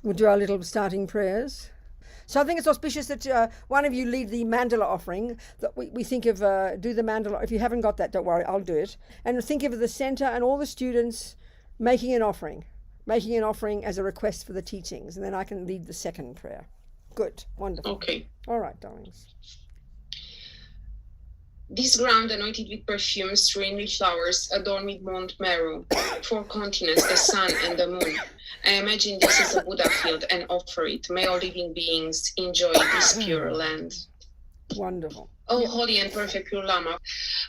We'll do our little starting prayers. So I think it's auspicious that one of you lead the mandala offering, that we think of, do the mandala. If you haven't got that, don't worry, I'll do it. And think of the center and all the students making an offering as a request for the teachings. And then I can lead the second prayer. Good, wonderful. Okay. All right, darlings. This ground anointed with perfumes, strewn with flowers, adorned with Mount Meru, 4 continents, the sun and the moon. I imagine this is a Buddha field and offer it. May all living beings enjoy this pure land. Wonderful. O holy and perfect pure Lama,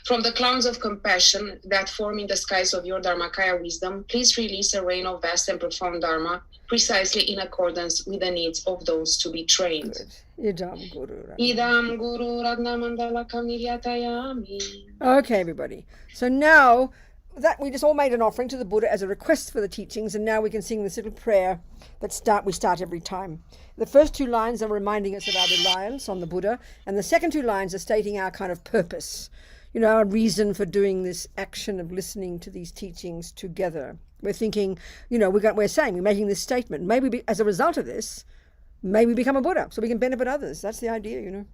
from the clouds of compassion that form in the skies of your Dharmakaya wisdom, please release a rain of vast and profound Dharma, precisely in accordance with the needs of those to be trained. Good. Idam Guru Ragnamandala Kamiryatayami. Okay, everybody. So now that we just all made an offering to the Buddha as a request for the teachings, and now we can sing this little prayer that we start every time. The first 2 lines are reminding us of our reliance on the Buddha, and the second 2 lines are stating our kind of purpose, our reason for doing this action of listening to these teachings together. We're thinking, we're making this statement. Maybe as a result of this, may we become a Buddha so we can benefit others. That's the idea,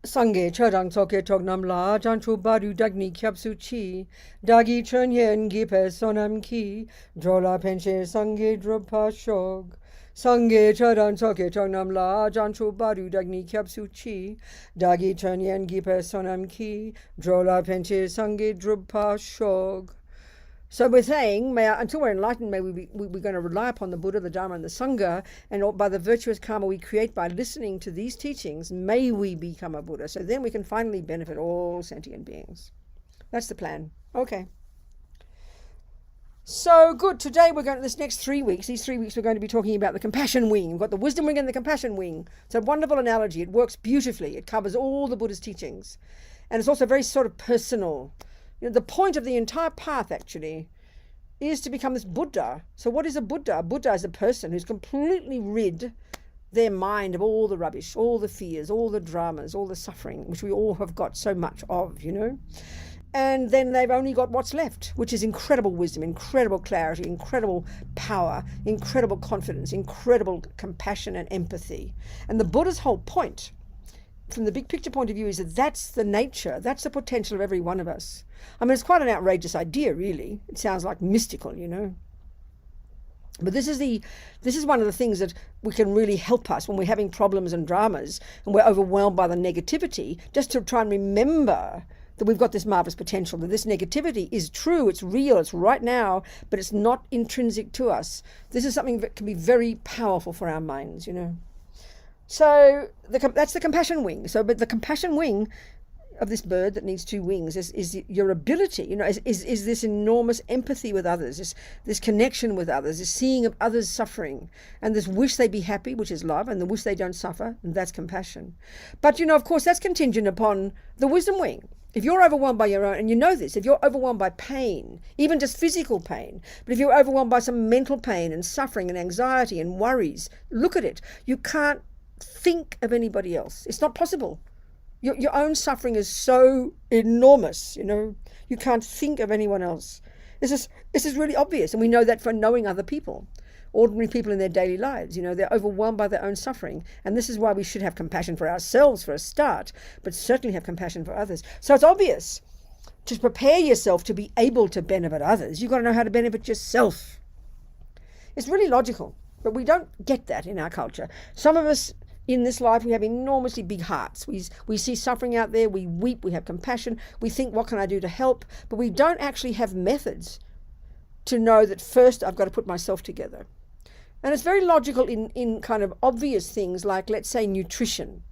Sangye chodang tsoke tognam la janchu badu dagni kyapsu chi dagi chönyen gipe sonam ki drola penche sangye dropa shog Sangye chodang tsoke tognam la janchu badu dagni kyapsu chi dagi chönyen gipe sonam ki drola penche sangye dropa shog. So we're saying, until we're enlightened, we're going to rely upon the Buddha, the Dharma, and the Sangha, and by the virtuous karma we create by listening to these teachings, may we become a Buddha. So then we can finally benefit all sentient beings. That's the plan. Okay. So good. Today we're going to, these next 3 weeks, we're going to be talking about the compassion wing. We've got the wisdom wing and the compassion wing. It's a wonderful analogy. It works beautifully. It covers all the Buddha's teachings. And it's also very sort of personal. The point of the entire path, actually, is to become this Buddha. So what is a Buddha? A Buddha is a person who's completely rid their mind of all the rubbish, all the fears, all the dramas, all the suffering, which we all have got so much of, And then they've only got what's left, which is incredible wisdom, incredible clarity, incredible power, incredible confidence, incredible compassion and empathy. And the Buddha's whole point, from the big picture point of view, is that that's the nature, that's the potential of every one of us. I mean, it's quite an outrageous idea, really. It sounds like mystical, But this is one of the things that we can really help us when we're having problems and dramas and we're overwhelmed by the negativity, just to try and remember that we've got this marvelous potential, that this negativity is true, it's real, it's right now, but it's not intrinsic to us. This is something that can be very powerful for our minds, So that's the compassion wing. But the compassion wing of this bird that needs 2 wings is your ability, is this enormous empathy with others, this connection with others, this seeing of others suffering, and this wish they be happy, which is love, and the wish they don't suffer, and that's compassion. But, of course, that's contingent upon the wisdom wing. If you're overwhelmed by your own, and you know this, if you're overwhelmed by pain, even just physical pain, but if you're overwhelmed by some mental pain and suffering and anxiety and worries, look at it. You can't think of anybody else. It's not possible. Your own suffering is so enormous, You can't think of anyone else. This is really obvious, and we know that from knowing other people, ordinary people in their daily lives. They're overwhelmed by their own suffering, and this is why we should have compassion for ourselves for a start, but certainly have compassion for others. So it's obvious, to prepare yourself to be able to benefit others, you've got to know how to benefit yourself. It's really logical, but we don't get that in our culture. Some of us in this life, we have enormously big hearts. We see suffering out there, we weep, we have compassion, we think, what can I do to help? But we don't actually have methods to know that first I've got to put myself together. And it's very logical in kind of obvious things like, let's say, nutrition.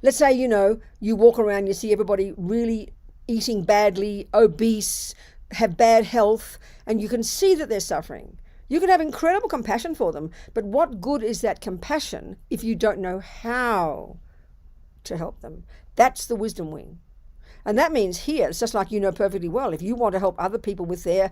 Let's say, you walk around, you see everybody really eating badly, obese, have bad health, and you can see that they're suffering. You can have incredible compassion for them, but what good is that compassion if you don't know how to help them? That's the wisdom wing. And that means here, it's just like perfectly well, if you want to help other people with their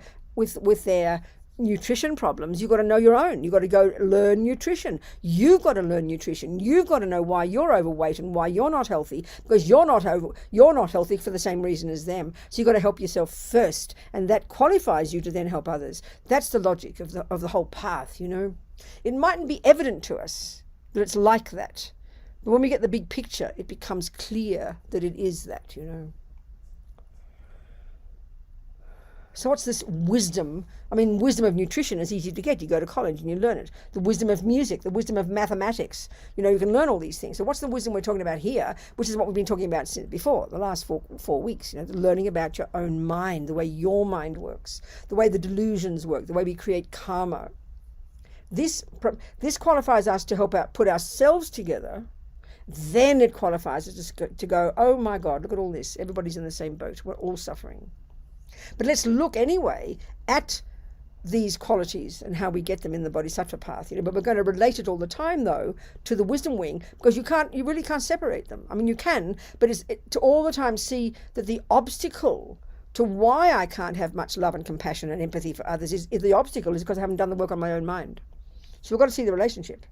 nutrition problems, you've got to know your own. You've got to go learn nutrition. You've got to learn nutrition. You've got to know why you're overweight and why you're not healthy, because you're not healthy for the same reason as them. So you've got to help yourself first, and that qualifies you to then help others. That's the logic of the whole path, you know. It mightn't be evident to us that it's like that, but when we get the big picture, it becomes clear that it is that, you know. So what's this wisdom? I mean, wisdom of nutrition is easy to get. You go to college and you learn it. The wisdom of music, the wisdom of mathematics. You know, you can learn all these things. So what's the wisdom we're talking about here, which is what we've been talking about before, the last four weeks, you know, learning about your own mind, the way your mind works, the way the delusions work, the way we create karma. This qualifies us to help out, put ourselves together. Then it qualifies us to go, oh my God, look at all this. Everybody's in the same boat. We're all suffering. But let's look anyway at these qualities and how we get them in the Bodhisattva path. You know, but we're going to relate it all the time, though, to the wisdom wing, because you really can't separate them. I mean, you can, but to all the time see that the obstacle to why I can't have much love and compassion and empathy for others is the obstacle is because I haven't done the work on my own mind. So we've got to see the relationship.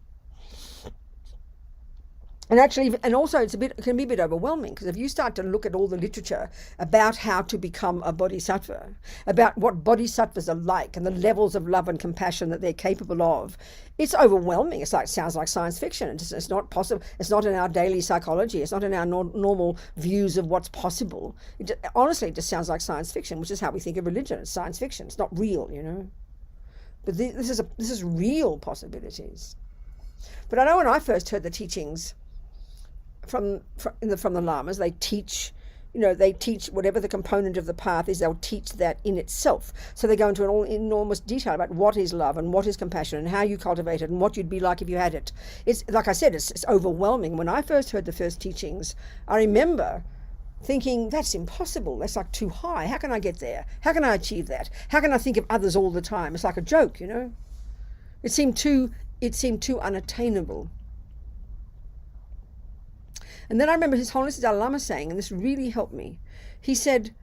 And actually, and also it can be a bit overwhelming, because if you start to look at all the literature about how to become a bodhisattva, about what bodhisattvas are like and the levels of love and compassion that they're capable of, it's overwhelming. It sounds like science fiction. It's not possible. It's not in our daily psychology. It's not in our normal views of what's possible. Honestly, it just sounds like science fiction, which is how we think of religion. It's science fiction. It's not real, you know. But this is real possibilities. But I know when I first heard the teachings from the lamas, they teach whatever the component of the path is, they'll teach that in itself. So they go into enormous detail about what is love and what is compassion and how you cultivate it and what you'd be like if you had it. It's like I said, it's overwhelming. When I first heard the first teachings, I remember thinking, that's impossible. That's like too high. How can I get there? How can I achieve that? How can I think of others all the time? It's like a joke, you know. It seemed too unattainable. And then I remember His Holiness Dalai Lama saying, and this really helped me, he said,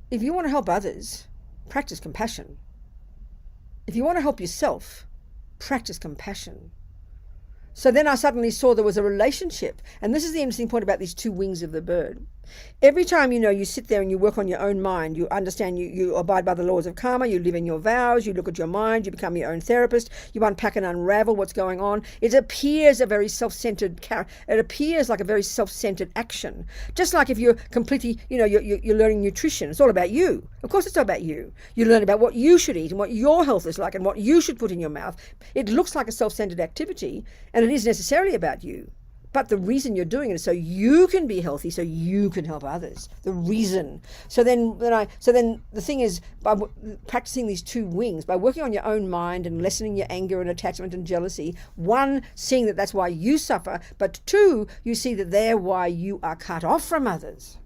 if you want to help others, practice compassion. If you want to help yourself, practice compassion. So then I suddenly saw there was a relationship. And this is the interesting point about these two wings of the bird. Every time, you know, you sit there and you work on your own mind, you understand, you abide by the laws of karma, you live in your vows, you look at your mind, you become your own therapist, you unpack and unravel what's going on. It appears a very self-centered it appears like a very self-centered action. Just like if you're completely, you know, you're learning nutrition, it's all about you. Of course it's all about you. You learn about what you should eat and what your health is like and what you should put in your mouth. It looks like a self-centered activity, and it isn't necessarily about you. But the reason you're doing it is so you can be healthy, so you can help others. The reason. So then the thing is, by practicing these two wings, by working on your own mind and lessening your anger and attachment and jealousy, one, seeing that that's why you suffer, but two, you see that they're why you are cut off from others.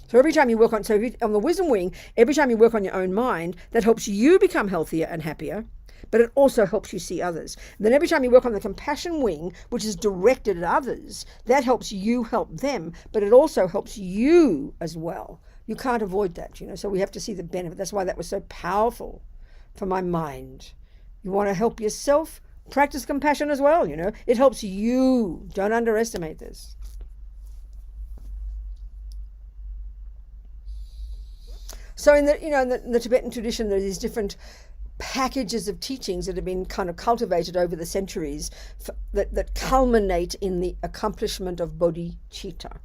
So every time you work on the wisdom wing, every time you work on your own mind, that helps you become healthier and happier. But it also helps you see others. And then every time you work on the compassion wing, which is directed at others, that helps you help them, but it also helps you as well. You can't avoid that, you know, so we have to see the benefit. That's why that was so powerful for my mind. You want to help yourself, practice compassion as well, you know. It helps you. Don't underestimate this. So in the Tibetan tradition, there are these different packages of teachings that have been kind of cultivated over the centuries that culminate in the accomplishment of bodhicitta.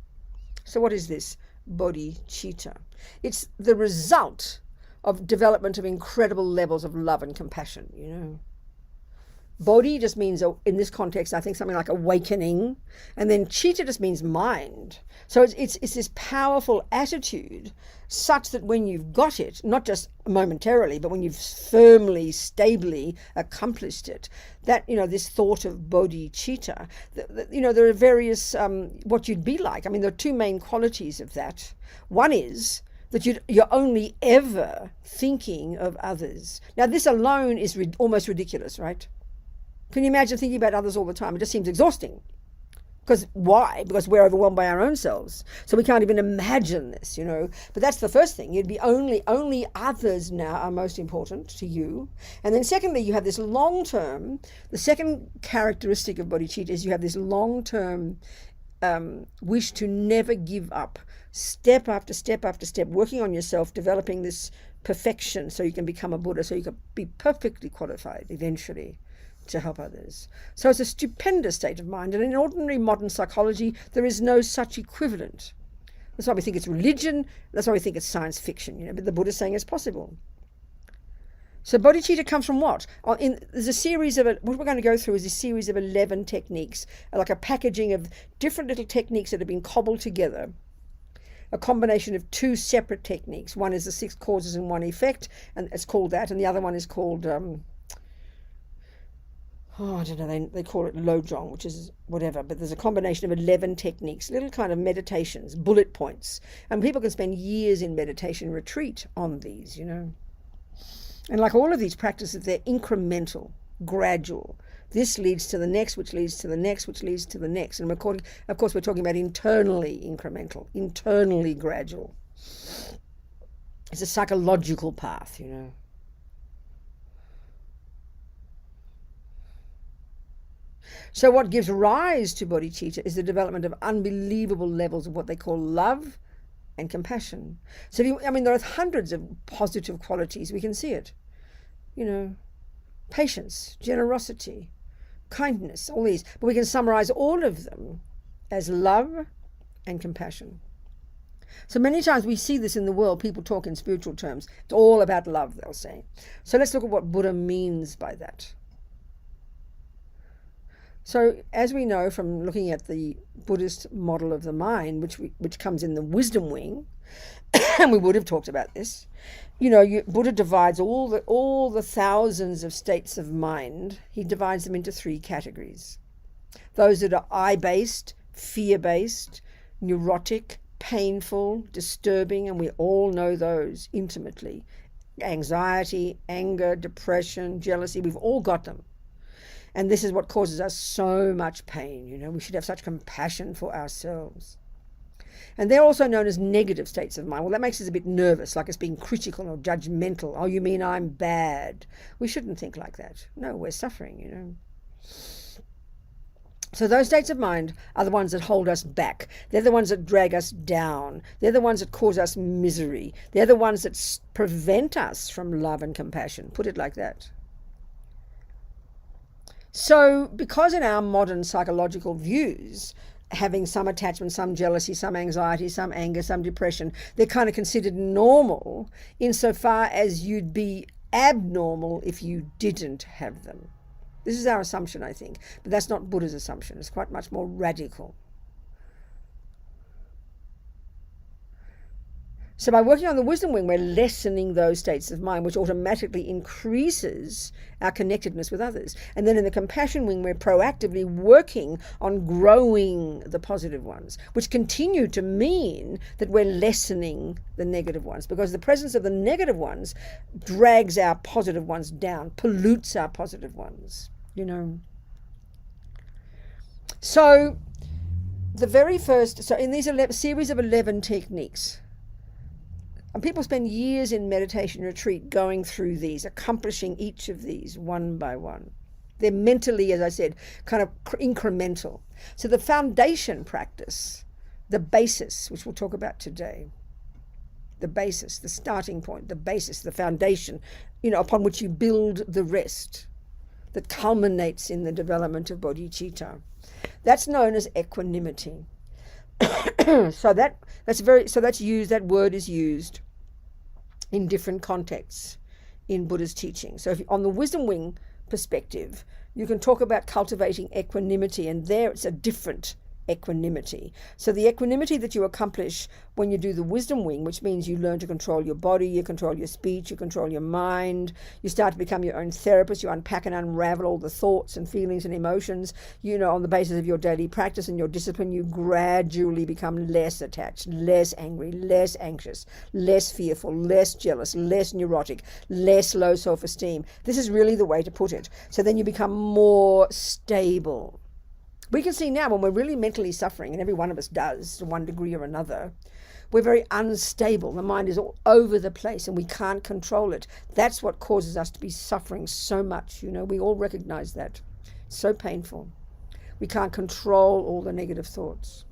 So what is this bodhicitta? It's the result of development of incredible levels of love and compassion, you know. Bodhi just means, in this context, I think something like awakening, and then citta just means mind. So it's this powerful attitude such that when you've got it, not just momentarily, but when you've firmly, stably accomplished it, that, you know, this thought of bodhicitta, you know, there are various, what you'd be like. I mean, there are two main qualities of that. One is that you're only ever thinking of others. Now, this alone is almost ridiculous, right? Can you imagine thinking about others all the time? It just seems exhausting. Because why? Because we're overwhelmed by our own selves. So we can't even imagine this, But that's the first thing. You'd be only others now are most important to you. And then secondly, you have this long-term, the second characteristic of bodhicitta is you have this long-term wish to never give up. Step after step after step, working on yourself, developing this perfection so you can become a Buddha, so you can be perfectly qualified eventually to help others. So it's a stupendous state of mind, and in ordinary modern psychology there is no such equivalent. That's why we think it's religion, that's why we think it's science fiction, but the Buddha's saying it's possible. So bodhicitta comes from what? There's a series of, what we're going to go through is a series of 11 techniques, like a packaging of different little techniques that have been cobbled together, a combination of two separate techniques. One is the 6 causes and 1 effect, and it's called that, and the other one is called I don't know, they call it Lojong, which is whatever, but there's a combination of 11 techniques, little kind of meditations, bullet points. And people can spend years in meditation retreat on these, And like all of these practices, they're incremental, gradual. This leads to the next, which leads to the next, which leads to the next. And of course, we're talking about internally incremental, internally gradual. It's a psychological path, So what gives rise to bodhicitta is the development of unbelievable levels of what they call love and compassion. So there are hundreds of positive qualities. We can see it. Patience, generosity, kindness, all these. But we can summarize all of them as love and compassion. So many times we see this in the world. People talk in spiritual terms. It's all about love, they'll say. So let's look at what Buddha means by that. So as we know from looking at the Buddhist model of the mind, which comes in the wisdom wing, and we would have talked about this, Buddha divides all the thousands of states of mind. He divides them into 3 categories. Those that are I-based, fear-based, neurotic, painful, disturbing, and we all know those intimately. Anxiety, anger, depression, jealousy, we've all got them. And this is what causes us so much pain. We should have such compassion for ourselves. And they're also known as negative states of mind. Well, that makes us a bit nervous, like it's being critical or judgmental. Oh, you mean I'm bad? We shouldn't think like that. No, we're suffering, So those states of mind are the ones that hold us back. They're the ones that drag us down. They're the ones that cause us misery. They're the ones that prevent us from love and compassion. Put it like that. So because in our modern psychological views, having some attachment, some jealousy, some anxiety, some anger, some depression, they're kind of considered normal insofar as you'd be abnormal if you didn't have them. This is our assumption, I think, but that's not Buddha's assumption. It's quite much more radical. So by working on the wisdom wing, we're lessening those states of mind, which automatically increases our connectedness with others. And then in the compassion wing, we're proactively working on growing the positive ones, which continue to mean that we're lessening the negative ones, because the presence of the negative ones drags our positive ones down, pollutes our positive ones, So in these series of 11 techniques, and people spend years in meditation retreat going through these, accomplishing each of these one by one. They're mentally, as I said, kind of incremental. So the foundation practice, the basis, which we'll talk about today, the basis, the starting point, the basis, the foundation, upon which you build the rest, that culminates in the development of bodhicitta. That's known as equanimity. That word is used in different contexts in Buddha's teaching. So on the wisdom wing perspective, you can talk about cultivating equanimity, and there it's a different equanimity. So the equanimity that you accomplish when you do the wisdom wing, which means you learn to control your body, you control your speech, you control your mind, you start to become your own therapist, you unpack and unravel all the thoughts and feelings and emotions, on the basis of your daily practice and your discipline, you gradually become less attached, less angry, less anxious, less fearful, less jealous, less neurotic, less low self-esteem. This is really the way to put it. So then you become more stable. We can see now when we're really mentally suffering, and every one of us does to one degree or another, we're very unstable. The mind is all over the place and we can't control it. That's what causes us to be suffering so much. We all recognize that. It's so painful. We can't control all the negative thoughts.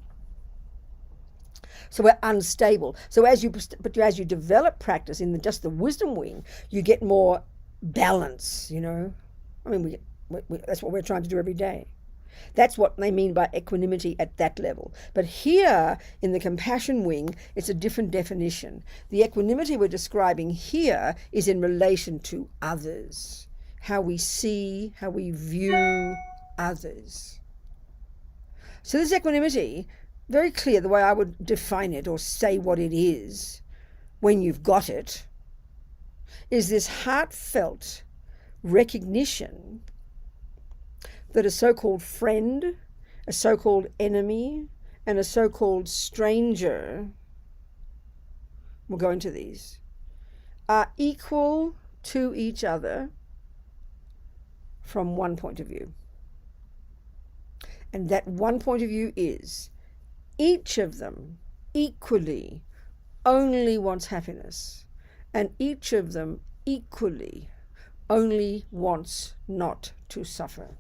So we're unstable. So as you develop practice in just the wisdom wing, you get more balance, that's what we're trying to do every day. That's what they mean by equanimity at that level. But here in the compassion wing, it's a different definition. The equanimity we're describing here is in relation to others, how we see, how we view others. So this equanimity, very clear the way I would define it or say what it is when you've got it, is this heartfelt recognition that a so-called friend, a so-called enemy, and a so-called stranger, we'll go into these, are equal to each other from one point of view. And that one point of view is each of them equally only wants happiness, and each of them equally only wants not to suffer.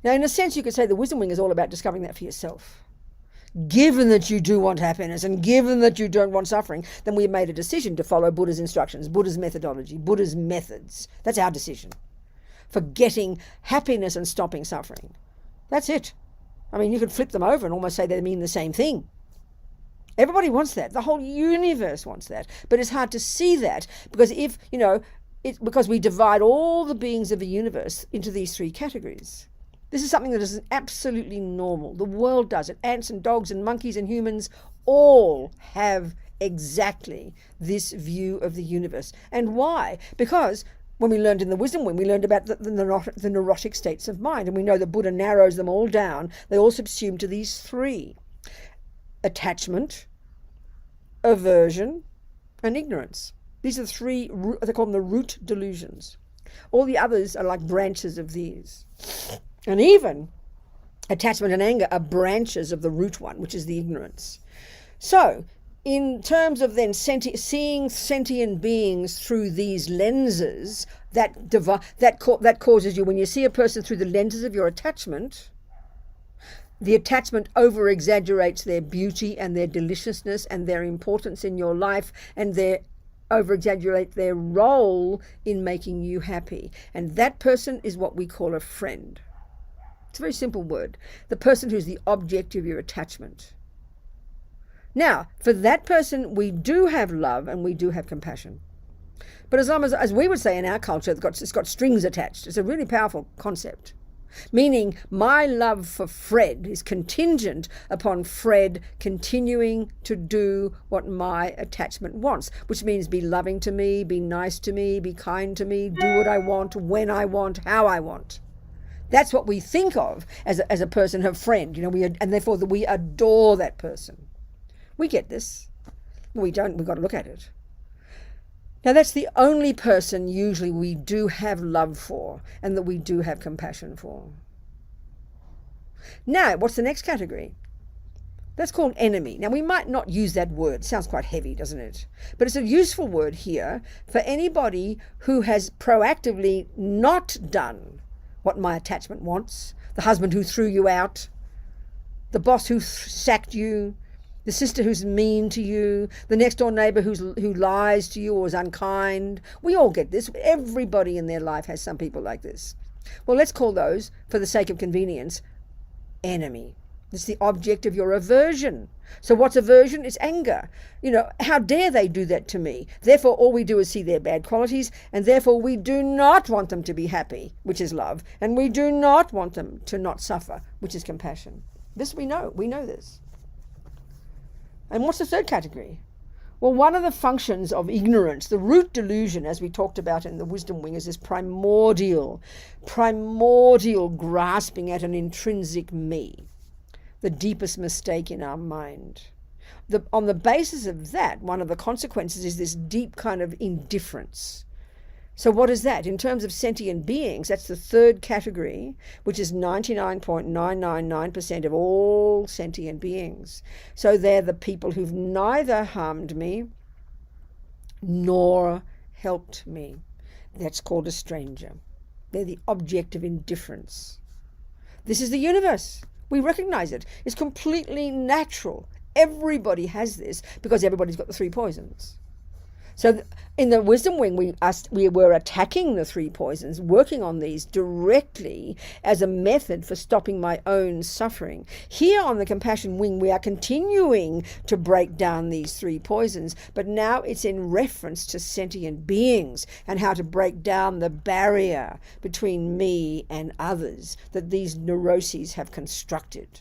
Now, in a sense, you could say the wisdom wing is all about discovering that for yourself. Given that you do want happiness and given that you don't want suffering, then we've made a decision to follow Buddha's instructions, Buddha's methodology, Buddha's methods. That's our decision for getting happiness and stopping suffering. That's it. You could flip them over and almost say they mean the same thing. Everybody wants that. The whole universe wants that. But it's hard to see that because because we divide all the beings of the universe into these three categories. This is something that is absolutely normal. The world does it. Ants and dogs and monkeys and humans all have exactly this view of the universe. And why? Because when we learned in the wisdom wing, we learned about the neurotic states of mind. And we know that Buddha narrows them all down. They all subsume to these three: attachment, aversion, and ignorance. These are the three, they call them the root delusions. All the others are like branches of these. And even attachment and anger are branches of the root one, which is the ignorance. So, in terms of then seeing sentient beings through these lenses, that causes you, when you see a person through the lenses of your attachment, the attachment over-exaggerates their beauty and their deliciousness and their importance in your life, and over-exaggerate their role in making you happy. And that person is what we call a friend. It's a very simple word. The person who's the object of your attachment. Now, for that person, we do have love and we do have compassion. But as we would say in our culture, it's got strings attached. It's a really powerful concept. Meaning my love for Fred is contingent upon Fred continuing to do what my attachment wants, which means be loving to me, be nice to me, be kind to me, do what I want, when I want, how I want. That's what we think of as a person, her friend, and therefore that we adore that person. We get this. We don't, we've got to look at it. Now that's the only person usually we do have love for and that we do have compassion for. Now, what's the next category? That's called enemy. Now we might not use that word. It sounds quite heavy, doesn't it? But it's a useful word here for anybody who has proactively not done what my attachment wants. The husband who threw you out, the boss who sacked you, the sister who's mean to you, the next door neighbor who lies to you or is unkind. We all get this. Everybody in their life has some people like this. Well, let's call those, for the sake of convenience, enemy. It's the object of your aversion. So what's aversion? It's anger. How dare they do that to me? Therefore, all we do is see their bad qualities, and therefore we do not want them to be happy, which is love, and we do not want them to not suffer, which is compassion. This we know. We know this. And what's the third category? Well, one of the functions of ignorance, the root delusion, as we talked about in the wisdom wing, is this primordial grasping at an intrinsic me, the deepest mistake in our mind. On the basis of that, one of the consequences is this deep kind of indifference. So what is that? In terms of sentient beings, that's the third category, which is 99.999% of all sentient beings. So they're the people who've neither harmed me nor helped me. That's called a stranger. They're the object of indifference. This is the universe. We recognize it. It's completely natural. Everybody has this because everybody's got the three poisons. So in the wisdom wing, we were attacking the three poisons, working on these directly as a method for stopping my own suffering. Here on the compassion wing, we are continuing to break down these three poisons, but now it's in reference to sentient beings and how to break down the barrier between me and others that these neuroses have constructed.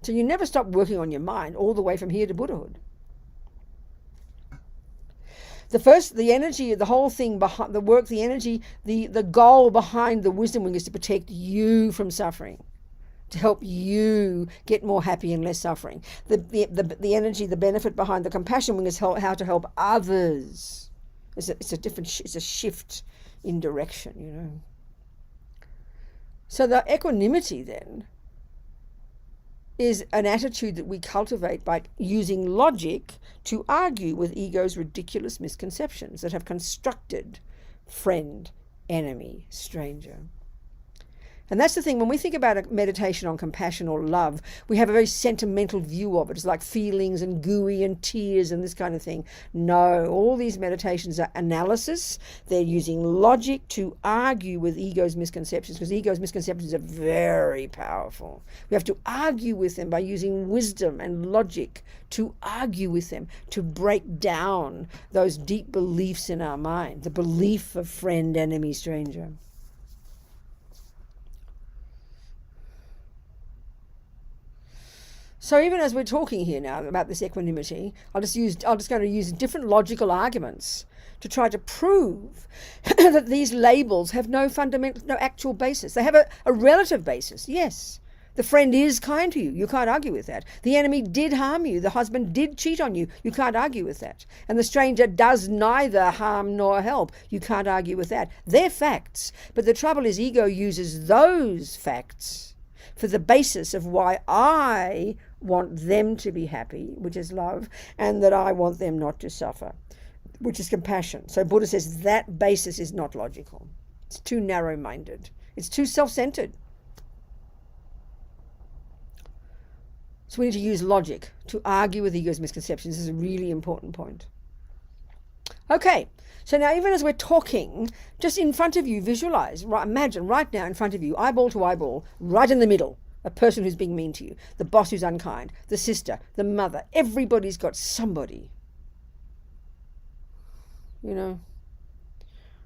So you never stop working on your mind all the way from here to Buddhahood. The energy, the whole thing, behind the work, the energy, the goal behind the wisdom wing is to protect you from suffering, to help you get more happy and less suffering. The energy, the benefit behind the compassion wing is how to help others. It's a shift in direction, you know. So the equanimity then is an attitude that we cultivate by using logic to argue with ego's ridiculous misconceptions that have constructed friend, enemy, stranger. And that's the thing, when we think about a meditation on compassion or love, we have a very sentimental view of it. It's like feelings and gooey and tears and this kind of thing. No, all these meditations are analysis. They're using logic to argue with ego's misconceptions, because ego's misconceptions are very powerful. We have to argue with them by using wisdom and logic to argue with them, to break down those deep beliefs in our mind, the belief of friend, enemy, stranger. So even as we're talking here now about this equanimity, I'm just going to use different logical arguments to try to prove that these labels have no actual basis. They have a relative basis. Yes, the friend is kind to you. You can't argue with that. The enemy did harm you. The husband did cheat on you. You can't argue with that. And the stranger does neither harm nor help. You can't argue with that. They're facts. But the trouble is ego uses those facts for the basis of why I want them to be happy, which is love, and that I want them not to suffer, which is compassion. So Buddha says that basis is not logical. It's too narrow-minded. It's too self-centered. So we need to use logic to argue with ego's misconceptions. This is a really important point. Okay, so now even as we're talking, just in front of you, visualize, imagine right now in front of you, eyeball to eyeball, right in the middle, a person who's being mean to you, the boss who's unkind, the sister, the mother. Everybody's got somebody, you know,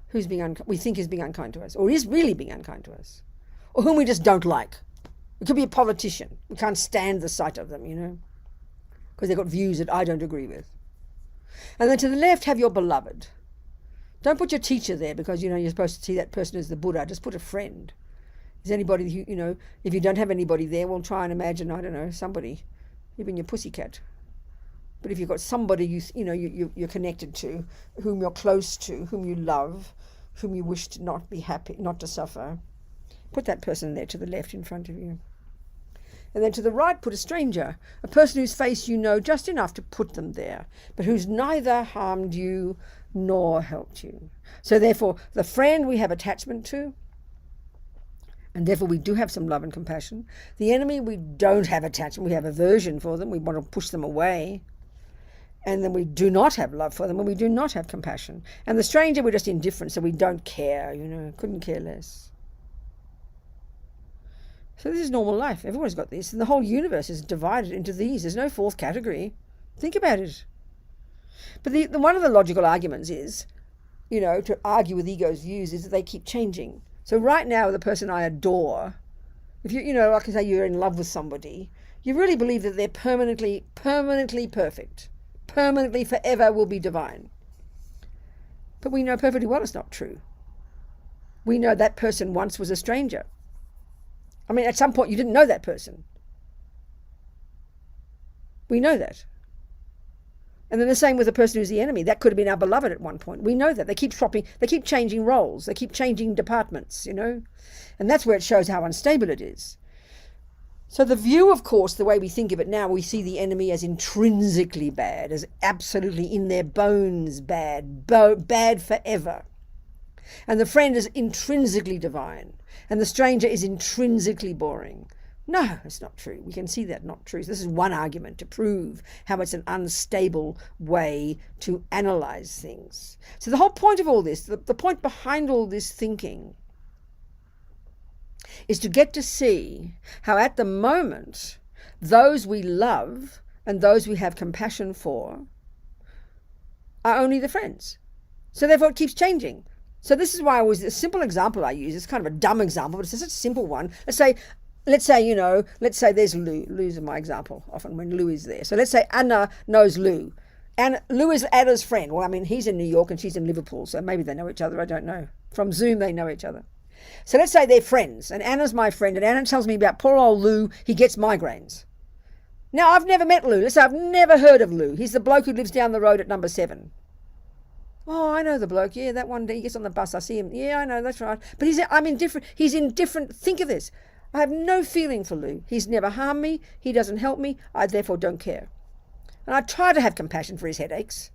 who's we think is being unkind to us, or is really being unkind to us, or whom we just don't like. It could be a politician. We can't stand the sight of them, you know, because they've got views that I don't agree with. And then to the left, have your beloved. Don't put your teacher there because, you know, you're supposed to see that person as the Buddha. Just put a friend. Is anybody who, you know, if you don't have anybody there, well, try and imagine, I don't know, somebody, even your pussycat. But if you've got somebody you're connected to, whom you're close to, whom you love, whom you wish to not be happy, not to suffer, put that person there to the left in front of you. And then to the right, put a stranger, a person whose face you know just enough to put them there, but who's neither harmed you nor helped you. So therefore, the friend we have attachment to, and therefore we do have some love and compassion. The enemy, we don't have attachment, we have aversion for them, we want to push them away. And then we do not have love for them, and we do not have compassion. And the stranger, we're just indifferent, so we don't care, you know, couldn't care less. So this is normal life. Everyone's got this. And the whole universe is divided into these. There's no fourth category. Think about it. But one of the logical arguments is, you know, to argue with ego's views is that they keep changing. So right now, the person I adore, if you know, like I say, you're in love with somebody, you really believe that they're permanently perfect, permanently forever will be divine. But we know perfectly well it's not true. We know that person once was a stranger. I mean, at some point you didn't know that person. We know that. And then the same with the person who's the enemy. That could have been our beloved at one point. We know that. They keep swapping, they keep changing roles, they keep changing departments, you know. And that's where it shows how unstable it is. So the view, of course, the way we think of it now, we see the enemy as intrinsically bad, as absolutely in their bones bad, bad forever. And the friend is intrinsically divine, and the stranger is intrinsically boring. No, it's not true. We can see that not true. So this is one argument to prove how it's an unstable way to analyze things. So the whole point of all this, the point behind all this thinking, is to get to see how at the moment those we love and those we have compassion for are only the friends. So therefore it keeps changing. So this is why a simple example I use, it's kind of a dumb example, but it's just a simple one. Let's say there's Lou. Lou's my example often when Lou is there. So let's say Anna knows Lou. And Lou is Anna's friend. Well, I mean, he's in New York and she's in Liverpool, so maybe they know each other, I don't know. From Zoom they know each other. So let's say they're friends, and Anna's my friend, and Anna tells me about poor old Lou, he gets migraines. Now, I've never met Lou. Let's say I've never heard of Lou. He's the bloke who lives down the road at number 7. Oh, I know the bloke. Yeah, that one day he gets on the bus. I see him. Yeah, I know, that's right. But I'm indifferent. He's indifferent. Think of this. I have no feeling for Lou. He's never harmed me. He doesn't help me. I therefore don't care. And I try to have compassion for his headaches.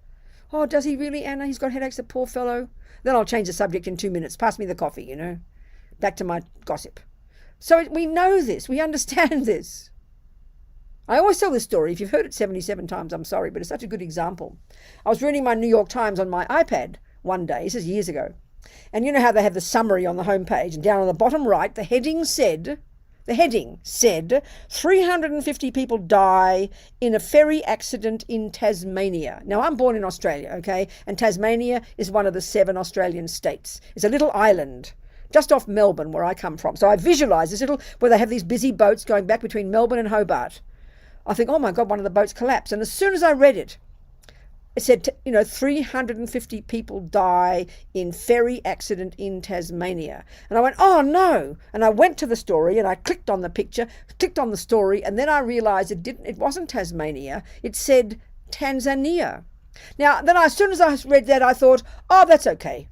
Oh, does he really, Anna? He's got headaches, the poor fellow. Then I'll change the subject in 2 minutes. Pass me the coffee, you know. Back to my gossip. So we know this. We understand this. I always tell this story. If you've heard it 77 times, I'm sorry, but it's such a good example. I was reading my New York Times on my iPad one day. This is years ago. And you know how they have the summary on the homepage, and down on the bottom right, the heading said, 350 people die in a ferry accident in Tasmania. Now, I'm born in Australia, okay? And Tasmania is one of the 7 Australian states. It's a little island just off Melbourne, where I come from. So I visualise this little, where they have these busy boats going back between Melbourne and Hobart. I think, oh my God, one of the boats collapsed. And as soon as I read it, it said, 350 people die in ferry accident in Tasmania. And I went, oh no. And I went to the story and I clicked on the picture, clicked on the story, and then I realised it wasn't Tasmania. It said Tanzania. Now, then as soon as I read that, I thought, oh, that's okay.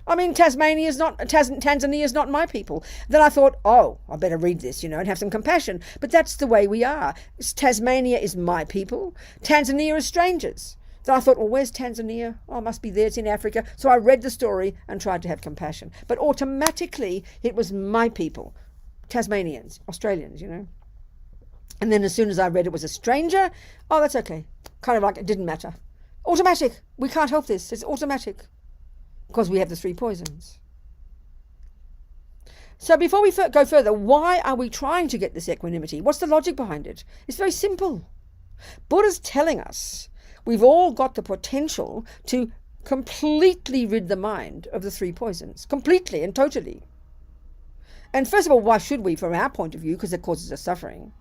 I mean, Tanzania is not my people. Then I thought, oh, I better read this, and have some compassion. But that's the way we are. Tasmania is my people. Tanzania is strangers. Then I thought, well, where's Tanzania? Oh, it must be there. It's in Africa. So I read the story and tried to have compassion. But automatically, it was my people. Tasmanians, Australians, And then as soon as I read it was a stranger, oh, that's okay. Kind of like it didn't matter. Automatic. We can't help this. It's automatic. Because we have the 3 poisons. So before we go further, why are we trying to get this equanimity? What's the logic behind it? It's very simple. Buddha's telling us we've all got the potential to completely rid the mind of the 3 poisons. Completely and totally. And first of all, why should we from our point of view? Because it causes us suffering.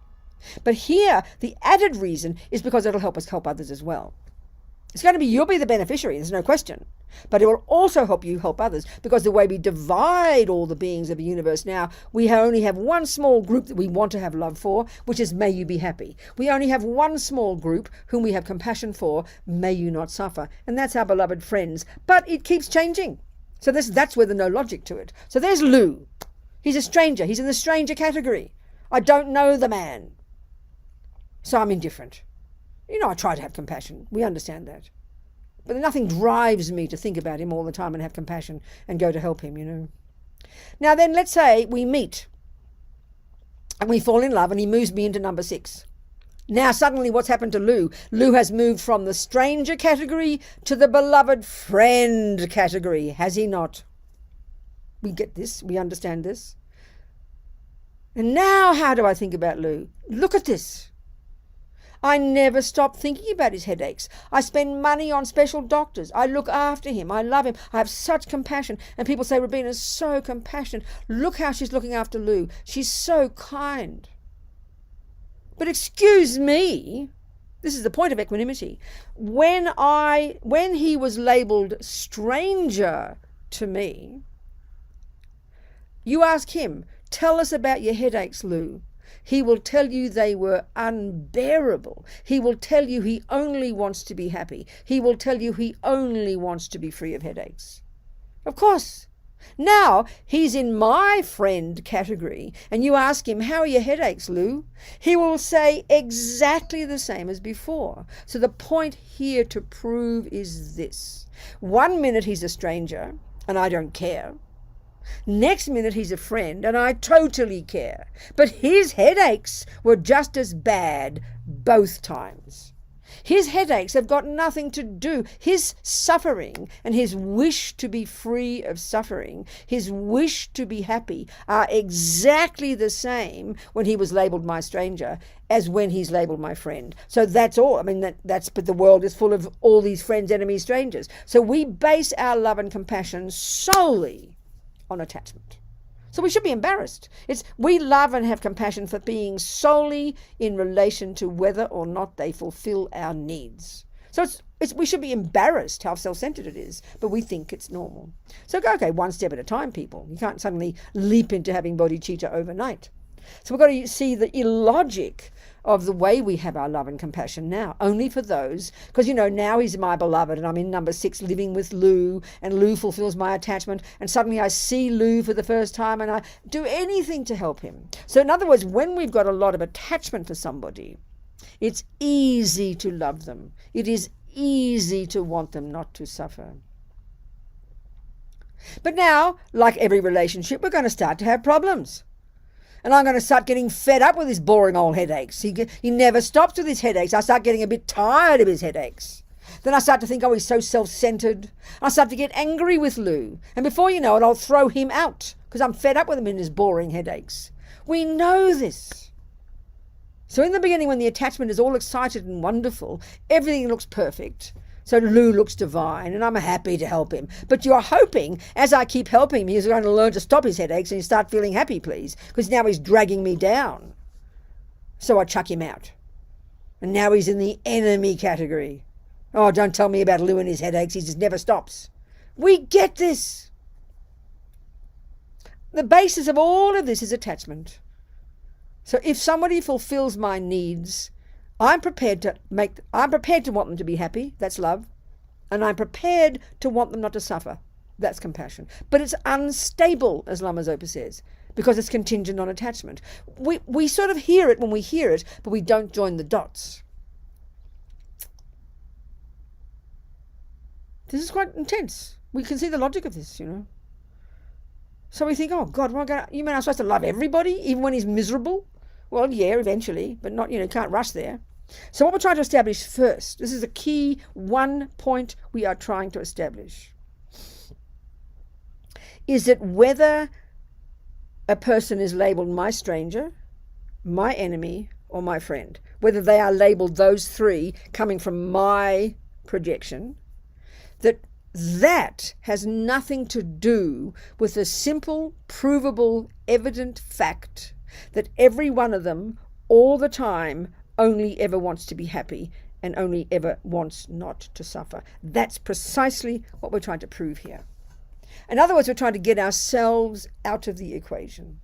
But here, the added reason is because it'll help us help others as well. You'll be the beneficiary, there's no question. But it will also help you help others, because the way we divide all the beings of the universe now, we only have one small group that we want to have love for, which is may you be happy. We only have one small group whom we have compassion for, may you not suffer. And that's our beloved friends. But it keeps changing. So that's where there's no logic to it. So there's Lou. He's a stranger. He's in the stranger category. I don't know the man. So I'm indifferent. I try to have compassion. We understand that. But nothing drives me to think about him all the time and have compassion and go to help him, Now then, let's say we meet and we fall in love and he moves me into number 6. Now suddenly what's happened to Lou? Lou has moved from the stranger category to the beloved friend category, has he not? We get this. We understand this. And now how do I think about Lou? Look at this. I never stop thinking about his headaches. I spend money on special doctors. I look after him. I love him. I have such compassion. And people say, Robina's so compassionate. Look how she's looking after Lou. She's so kind. But excuse me, this is the point of equanimity. When he was labelled stranger to me, you ask him, tell us about your headaches, Lou. He will tell you they were unbearable. He will tell you he only wants to be happy. He will tell you he only wants to be free of headaches. Of course. Now he's in my friend category, and you ask him, how are your headaches, Lou? He will say exactly the same as before. So the point here to prove is this. 1 minute he's a stranger, and I don't care. Next minute he's a friend, and I totally care. But his headaches were just as bad both times. His headaches have got nothing to do. His suffering and his wish to be free of suffering, his wish to be happy, are exactly the same when he was labelled my stranger as when he's labelled my friend. So that's all. I mean, but the world is full of all these friends, enemies, strangers. So we base our love and compassion solely on attachment. So we should be embarrassed. We love and have compassion for being solely in relation to whether or not they fulfill our needs. So we should be embarrassed how self-centered it is, but we think it's normal. So go, okay, one step at a time, people. You can't suddenly leap into having bodhicitta overnight. So we've got to see the illogic of the way we have our love and compassion now, only for those, because, now he's my beloved and I'm in number 6 living with Lou, and Lou fulfills my attachment, and suddenly I see Lou for the first time and I do anything to help him. So in other words, when we've got a lot of attachment for somebody, it's easy to love them. It is easy to want them not to suffer. But now, like every relationship, we're going to start to have problems. And I'm going to start getting fed up with his boring old headaches. He never stops with his headaches. I start getting a bit tired of his headaches. Then I start to think, oh, he's so self-centered. I start to get angry with Lou. And before you know it, I'll throw him out because I'm fed up with him and his boring headaches. We know this. So in the beginning, when the attachment is all excited and wonderful, everything looks perfect. So Lou looks divine, and I'm happy to help him. But you're hoping, as I keep helping him, he's going to learn to stop his headaches and start feeling happy, please, because now he's dragging me down. So I chuck him out. And now he's in the enemy category. Oh, don't tell me about Lou and his headaches. He just never stops. We get this. The basis of all of this is attachment. So if somebody fulfills my needs, I'm prepared to want them to be happy. That's love. And I'm prepared to want them not to suffer. That's compassion. But it's unstable, as Lama Zopa says, because it's contingent on attachment. We sort of hear it when we hear it, but we don't join the dots. This is quite intense. We can see the logic of this, So we think, oh God, you mean I'm supposed to love everybody, even when he's miserable? Well, yeah, eventually, but not, can't rush there. So what we're trying to establish first, this is a key one point we are trying to establish, is that whether a person is labelled my stranger, my enemy, or my friend, whether they are labelled those three coming from my projection, that has nothing to do with the simple, provable, evident fact that every one of them, all the time, only ever wants to be happy and only ever wants not to suffer. That's precisely what we're trying to prove here. In other words, we're trying to get ourselves out of the equation.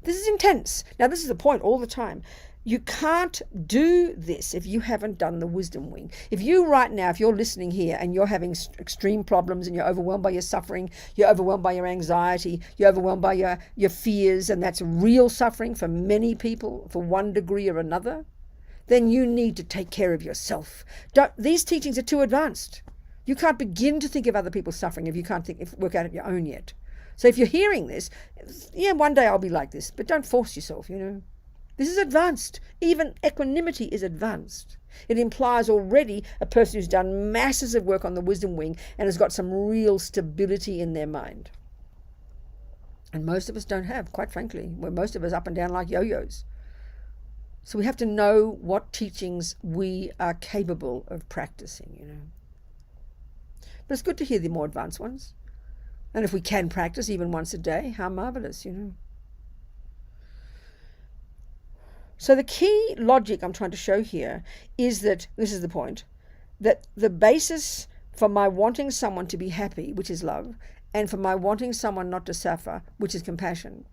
This is intense. Now, this is the point all the time. You can't do this if you haven't done the wisdom wing. If you're listening here and you're having extreme problems and you're overwhelmed by your suffering, you're overwhelmed by your anxiety, you're overwhelmed by your fears, and that's real suffering for many people for one degree or another, then you need to take care of yourself. These teachings are too advanced. You can't begin to think of other people's suffering if you can't work out of your own yet. So if you're hearing this, yeah, one day I'll be like this, but don't force yourself, This is advanced. Even equanimity is advanced. It implies already a person who's done masses of work on the wisdom wing and has got some real stability in their mind. And most of us don't have, quite frankly. We're most of us up and down like yo-yos. So we have to know what teachings we are capable of practicing, But it's good to hear the more advanced ones. And if we can practice even once a day, how marvelous, So the key logic I'm trying to show here is that, this is the point, that the basis for my wanting someone to be happy, which is love, and for my wanting someone not to suffer, which is compassion,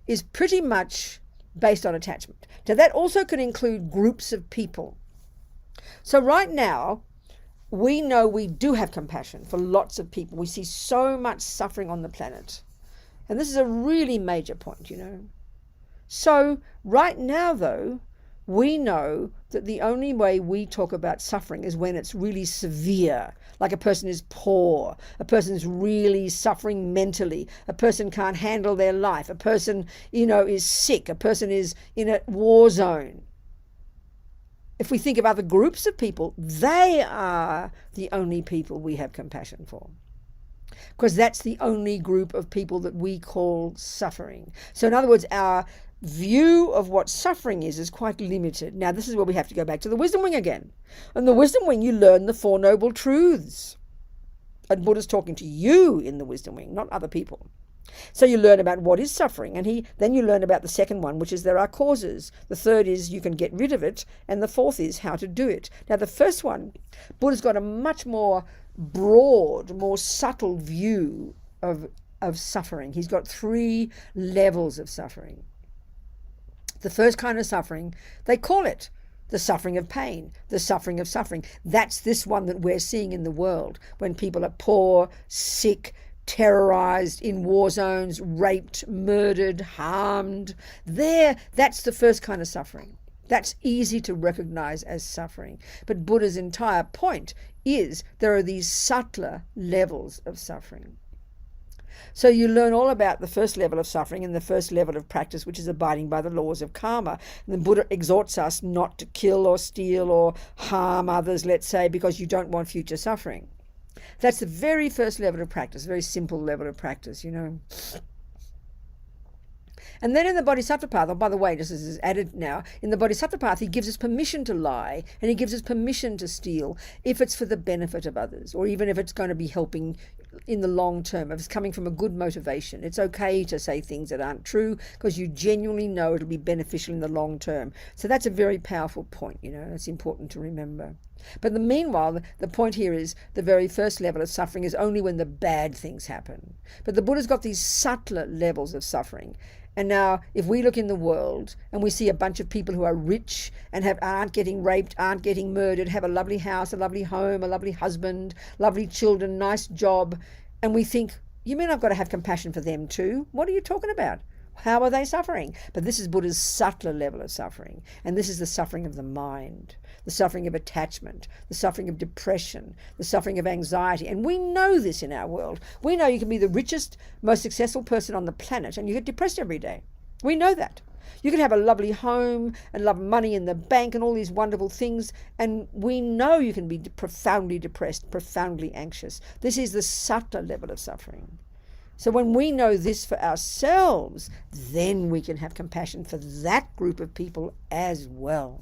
is pretty much based on attachment. Now that also can include groups of people. So right now, we know we do have compassion for lots of people. We see so much suffering on the planet. And this is a really major point, So right now, though, we know that the only way we talk about suffering is when it's really severe, like a person is poor, a person is really suffering mentally, a person can't handle their life, a person, is sick, a person is in a war zone. If we think of other groups of people, they are the only people we have compassion for, because that's the only group of people that we call suffering. So in other words, our view of what suffering is quite limited. Now, this is where we have to go back to the wisdom wing again. In the wisdom wing, you learn the Four Noble Truths. And Buddha's talking to you in the wisdom wing, not other people. So you learn about what is suffering, and then you learn about the second one, which is there are causes. The third is you can get rid of it, and the fourth is how to do it. Now, the first one, Buddha's got a much more broad, more subtle view of suffering. He's got 3 levels of suffering. The first kind of suffering, they call it the suffering of pain, the suffering of suffering. That's this one that we're seeing in the world, when people are poor, sick, terrorized, in war zones, raped, murdered, harmed. That's the first kind of suffering. That's easy to recognize as suffering. But Buddha's entire point is there are these subtler levels of suffering. So you learn all about the first level of suffering and the first level of practice, which is abiding by the laws of karma. And the Buddha exhorts us not to kill or steal or harm others, let's say, because you don't want future suffering. That's the very first level of practice, very simple level of practice, And then in the Bodhisattva path, by the way, this is added now, in the Bodhisattva path, he gives us permission to lie, and he gives us permission to steal if it's for the benefit of others, or even if it's going to be helping in the long term, if it's coming from a good motivation. It's okay to say things that aren't true because you genuinely know it'll be beneficial in the long term. So that's a very powerful point, It's important to remember. But meanwhile, the point here is the very first level of suffering is only when the bad things happen. But the Buddha's got these subtler levels of suffering. And now, if we look in the world and we see a bunch of people who are rich and aren't getting raped, aren't getting murdered, have a lovely house, a lovely home, a lovely husband, lovely children, nice job, and we think, you mean I've got to have compassion for them too? What are you talking about? How are they suffering? But this is Buddha's subtler level of suffering. And this is the suffering of the mind, the suffering of attachment, the suffering of depression, the suffering of anxiety. And we know this in our world. We know you can be the richest, most successful person on the planet and you get depressed every day. We know that. You can have a lovely home and love money in the bank and all these wonderful things. And we know you can be profoundly depressed, profoundly anxious. This is the subtler level of suffering. So when we know this for ourselves, then we can have compassion for that group of people as well.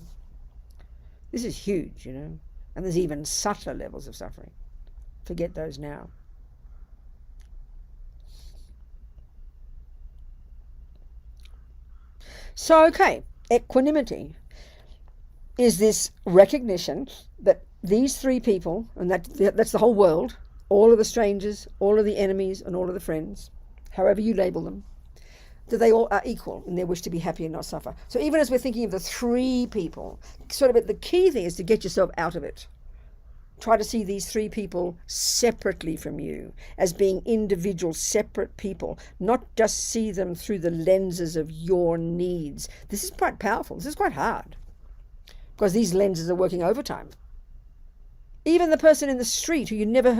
This is huge, And there's even subtler levels of suffering. Forget those now. So, okay, equanimity is this recognition that these 3 people, and that's the whole world, all of the strangers, all of the enemies, and all of the friends, however you label them, that they all are equal in their wish to be happy and not suffer. So even as we're thinking of the 3 people, sort of the key thing is to get yourself out of it. Try to see these 3 people separately from you, as being individual, separate people, not just see them through the lenses of your needs. This is quite powerful. This is quite hard, because these lenses are working overtime. Even the person in the street who you never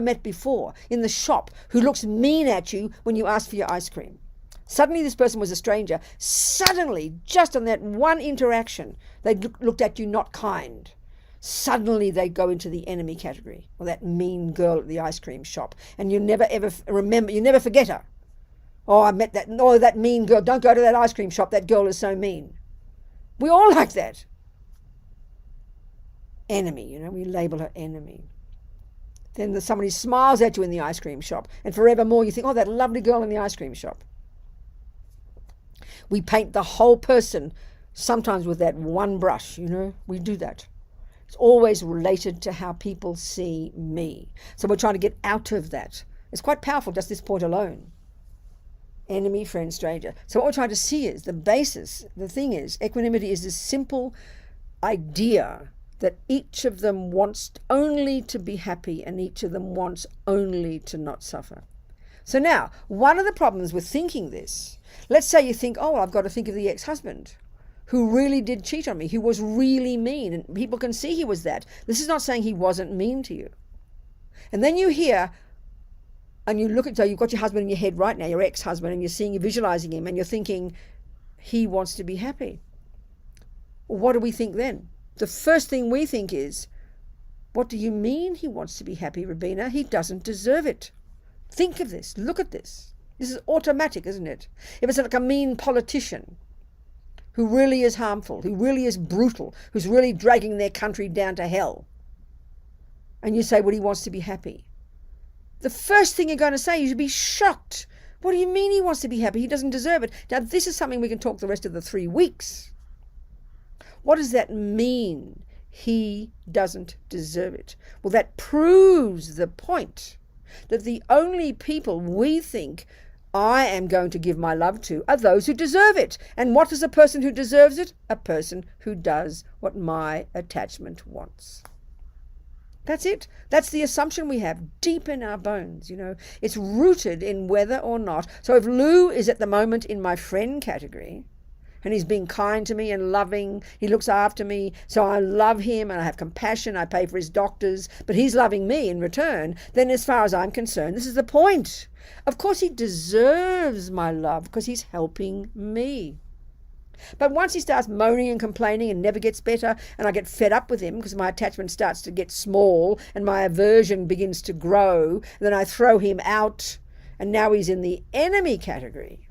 met before, in the shop, who looks mean at you when you ask for your ice cream. Suddenly this person was a stranger. Suddenly, just on that one interaction, they looked at you not kind. Suddenly they go into the enemy category, or that mean girl at the ice cream shop. And you never ever remember, you never forget her. Oh, I met that mean girl. Don't go to that ice cream shop. That girl is so mean. We all like that. Enemy, we label her enemy. Then somebody smiles at you in the ice cream shop, and forevermore you think, oh, that lovely girl in the ice cream shop. We paint the whole person, sometimes with that one brush, we do that. It's always related to how people see me. So we're trying to get out of that. It's quite powerful, just this point alone. Enemy, friend, stranger. So what we're trying to see is the basis, the thing is, equanimity is this simple idea that each of them wants only to be happy and each of them wants only to not suffer. So now, one of the problems with thinking this, let's say you think, oh, well, I've got to think of the ex-husband who really did cheat on me, who was really mean, and people can see he was that. This is not saying he wasn't mean to you. And then you hear, and you look at, so you've got your husband in your head right now, your ex-husband, and you're visualizing him, and you're thinking, he wants to be happy. Well, what do we think then? The first thing we think is, what do you mean he wants to be happy, Rabina? He doesn't deserve it. Think of this. Look at this. This is automatic, isn't it? If it's like a mean politician who really is harmful, who really is brutal, who's really dragging their country down to hell, and you say, well, he wants to be happy, the first thing you're going to say, you should be shocked. What do you mean he wants to be happy? He doesn't deserve it. Now, this is something we can talk the rest of the 3 weeks. What does that mean? He doesn't deserve it. Well, that proves the point that the only people we think I am going to give my love to are those who deserve it. And what is a person who deserves it? A person who does what my attachment wants. That's it. That's the assumption we have deep in our bones, you know. It's rooted in whether or not. So if Lou is at the moment in my friend category, and he's being kind to me and loving, he looks after me, so I love him and I have compassion, I pay for his doctors, but he's loving me in return, then as far as I'm concerned, this is the point. Of course he deserves my love because he's helping me. But once he starts moaning and complaining and never gets better, and I get fed up with him because my attachment starts to get small and my aversion begins to grow, then I throw him out, and now he's in the enemy category.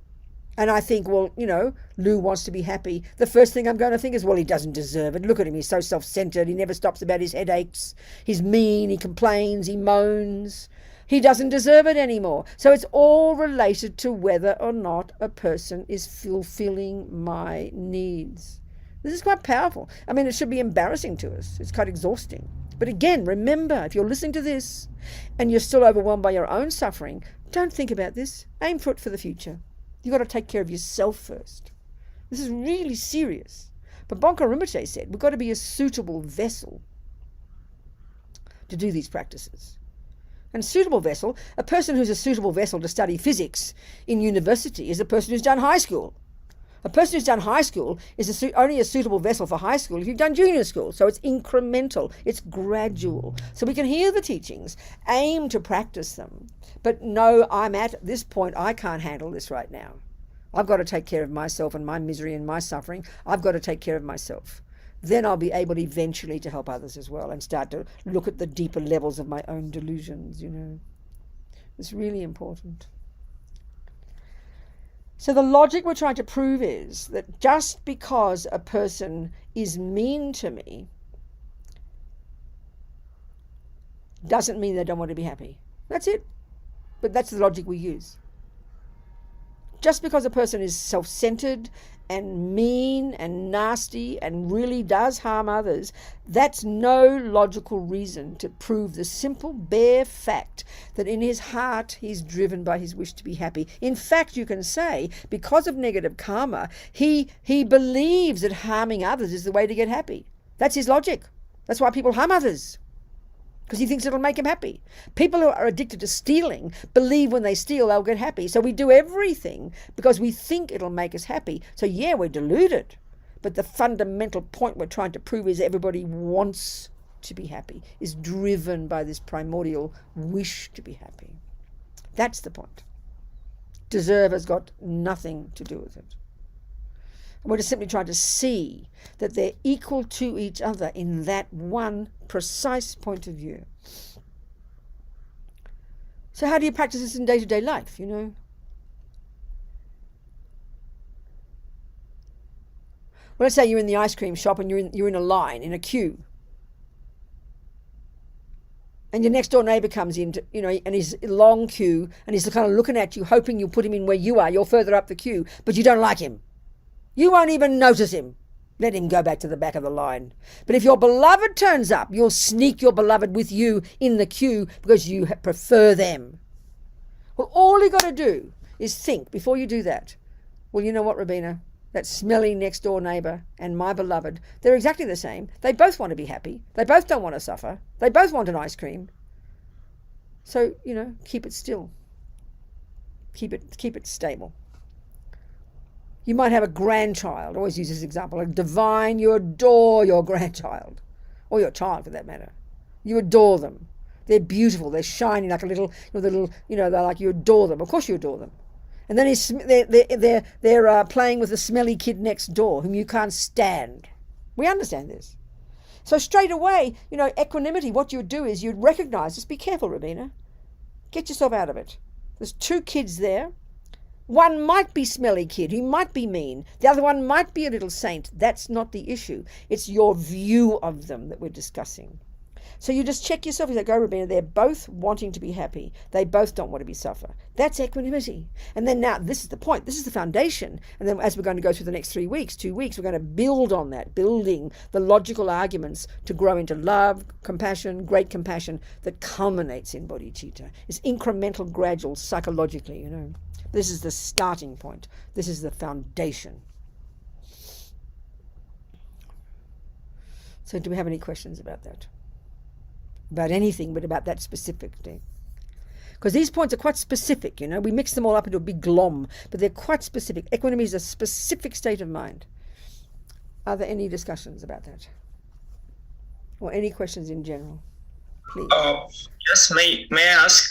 And I think, well, you know, Lou wants to be happy. The first thing I'm going to think is, well, he doesn't deserve it. Look at him. He's so self-centered. He never stops about his headaches. He's mean. He complains. He moans. He doesn't deserve it anymore. So it's all related to whether or not a person is fulfilling my needs. This is quite powerful. I mean, it should be embarrassing to us. It's quite exhausting. But again, remember, if you're listening to this and you're still overwhelmed by your own suffering, don't think about this. Aim for it for the future. You've got to take care of yourself first. This is really serious. But Bonka Rinpoche said we've got to be a suitable vessel to do these practices. And suitable vessel, a person who's a suitable vessel to study physics in university is a person who's done high school. A person who's done high school is only a suitable vessel for high school if you've done junior school. So it's incremental, it's gradual. So we can hear the teachings, aim to practice them, but no, I'm at this point, I can't handle this right now. I've got to take care of myself and my misery and my suffering. I've got to take care of myself. Then I'll be able eventually to help others as well and start to look at the deeper levels of my own delusions, you know. It's really important. So the logic we're trying to prove is that just because a person is mean to me doesn't mean they don't want to be happy. That's it. But that's the logic we use. Just because a person is self-centered and mean and nasty and really does harm others, that's no logical reason to prove the simple, bare fact that in his heart he's driven by his wish to be happy. In fact, you can say, because of negative karma, he believes that harming others is the way to get happy. That's his logic. That's why people harm others, because he thinks it'll make him happy. People who are addicted to stealing believe when they steal they'll get happy. So we do everything because we think it'll make us happy. So yeah, we're deluded. But the fundamental point we're trying to prove is everybody wants to be happy, is driven by this primordial wish to be happy. That's the point. Deserve has got nothing to do with it. We're just simply trying to see that they're equal to each other in that one precise point of view. So how do you practice this in day-to-day life, you know? Well, let's say you're in the ice cream shop and you're in a line, in a queue. And your next door neighbour comes in, and he's in a long queue, and he's kind of looking at you, hoping you'll put him in where you are. You're further up the queue, but you don't like him. You won't even notice him. Let him go back to the back of the line. But if your beloved turns up, you'll sneak your beloved with you in the queue because you prefer them. Well, all you got to do is think, before you do that, well, you know what, Rabina? That smelly next door neighbour and my beloved, they're exactly the same. They both want to be happy. They both don't want to suffer. They both want an ice cream. So, keep it still. Keep it stable. You might have a grandchild, always use this example, a divine, you adore your grandchild, or your child for that matter. You adore them. They're beautiful, they're shiny like a little, they're like, you adore them. Of course you adore them. And then they're playing with the smelly kid next door whom you can't stand. We understand this. So straight away, equanimity, what you would do is you'd recognize, just be careful, Rabina. Get yourself out of it. There's two kids there. One might be smelly kid, he might be mean. The other one might be a little saint. That's not the issue. It's your view of them that we're discussing. So you just check yourself. You say, go, Rabina, they're both wanting to be happy. They both don't want to suffer. That's equanimity. And then now, this is the point. This is the foundation. And then as we're going to go through the next 2 weeks, we're going to build on that, building the logical arguments to grow into love, compassion, great compassion that culminates in bodhicitta. It's incremental, gradual, psychologically, This is the starting point. This is the foundation. So do we have any questions about that? About anything, but about that specific thing? Because these points are quite specific, We mix them all up into a big glom, but they're quite specific. Equanimity is a specific state of mind. Are there any discussions about that? Or any questions in general? Please. Yes, may I ask?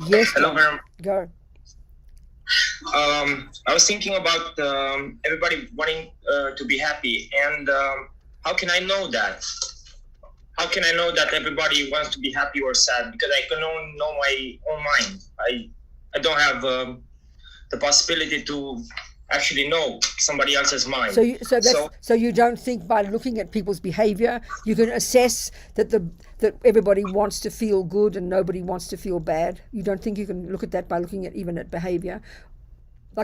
Yes, hello, go. I was thinking about everybody wanting to be happy, and how can I know that? How can I know that everybody wants to be happy or sad? Because I can only know my own mind. I don't have the possibility to actually know somebody else's mind. So you don't think by looking at people's behavior you can assess that everybody wants to feel good and nobody wants to feel bad? You don't think you can look at that by looking at even at behavior?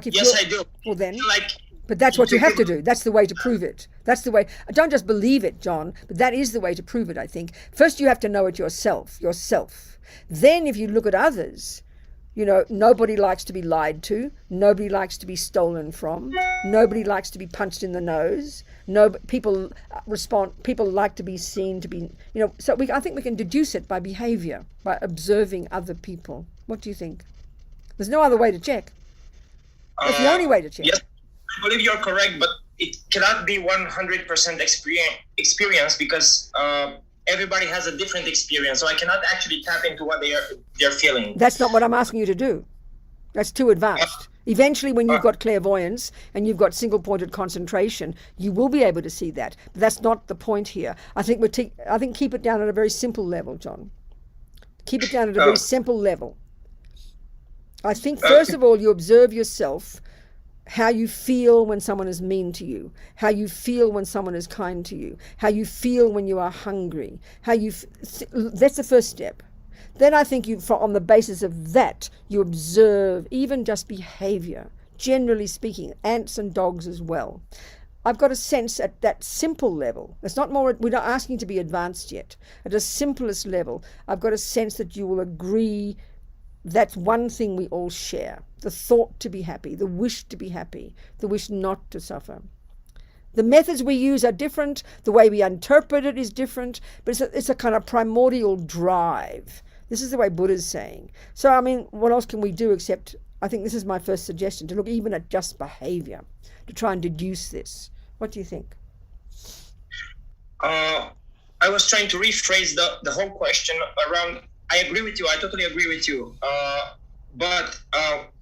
Yes, I do. Well then, but that's what you have to do. That's the way to prove it. That's the way. Don't just believe it, John, but that is the way to prove it, I think. First you have to know it yourself. Then if you look at others, nobody likes to be lied to. Nobody likes to be stolen from. Nobody likes to be punched in the nose. People like to be seen to be, so I think we can deduce it by behavior, by observing other people. What do you think? There's no other way to check. That's the only way to check. Yes, I believe you're correct, but it cannot be 100% experience because everybody has a different experience, so I cannot actually tap into what they're feeling. That's not what I'm asking you to do. That's too advanced. Eventually, when you've got clairvoyance and you've got single-pointed concentration, you will be able to see that. But that's not the point here. I think keep it down at a very simple level, John. Keep it down at a very simple level. I think, first of all, you observe yourself, how you feel when someone is mean to you, how you feel when someone is kind to you, how you feel when you are hungry, that's the first step. Then I think on the basis of that, you observe even just behavior, generally speaking, ants and dogs as well. I've got a sense at that simple level. It's not more, we're not asking to be advanced yet. At the simplest level, I've got a sense that you will agree that's one thing we all share. The thought to be happy, the wish to be happy, the wish not to suffer. The methods we use are different. The way we interpret it is different. But it's a kind of primordial drive. This is the way Buddha's saying. So, what else can we do except, I think this is my first suggestion, to look even at just behavior, to try and deduce this. What do you think? I was trying to rephrase the whole question around, I agree with you. I totally agree with you. But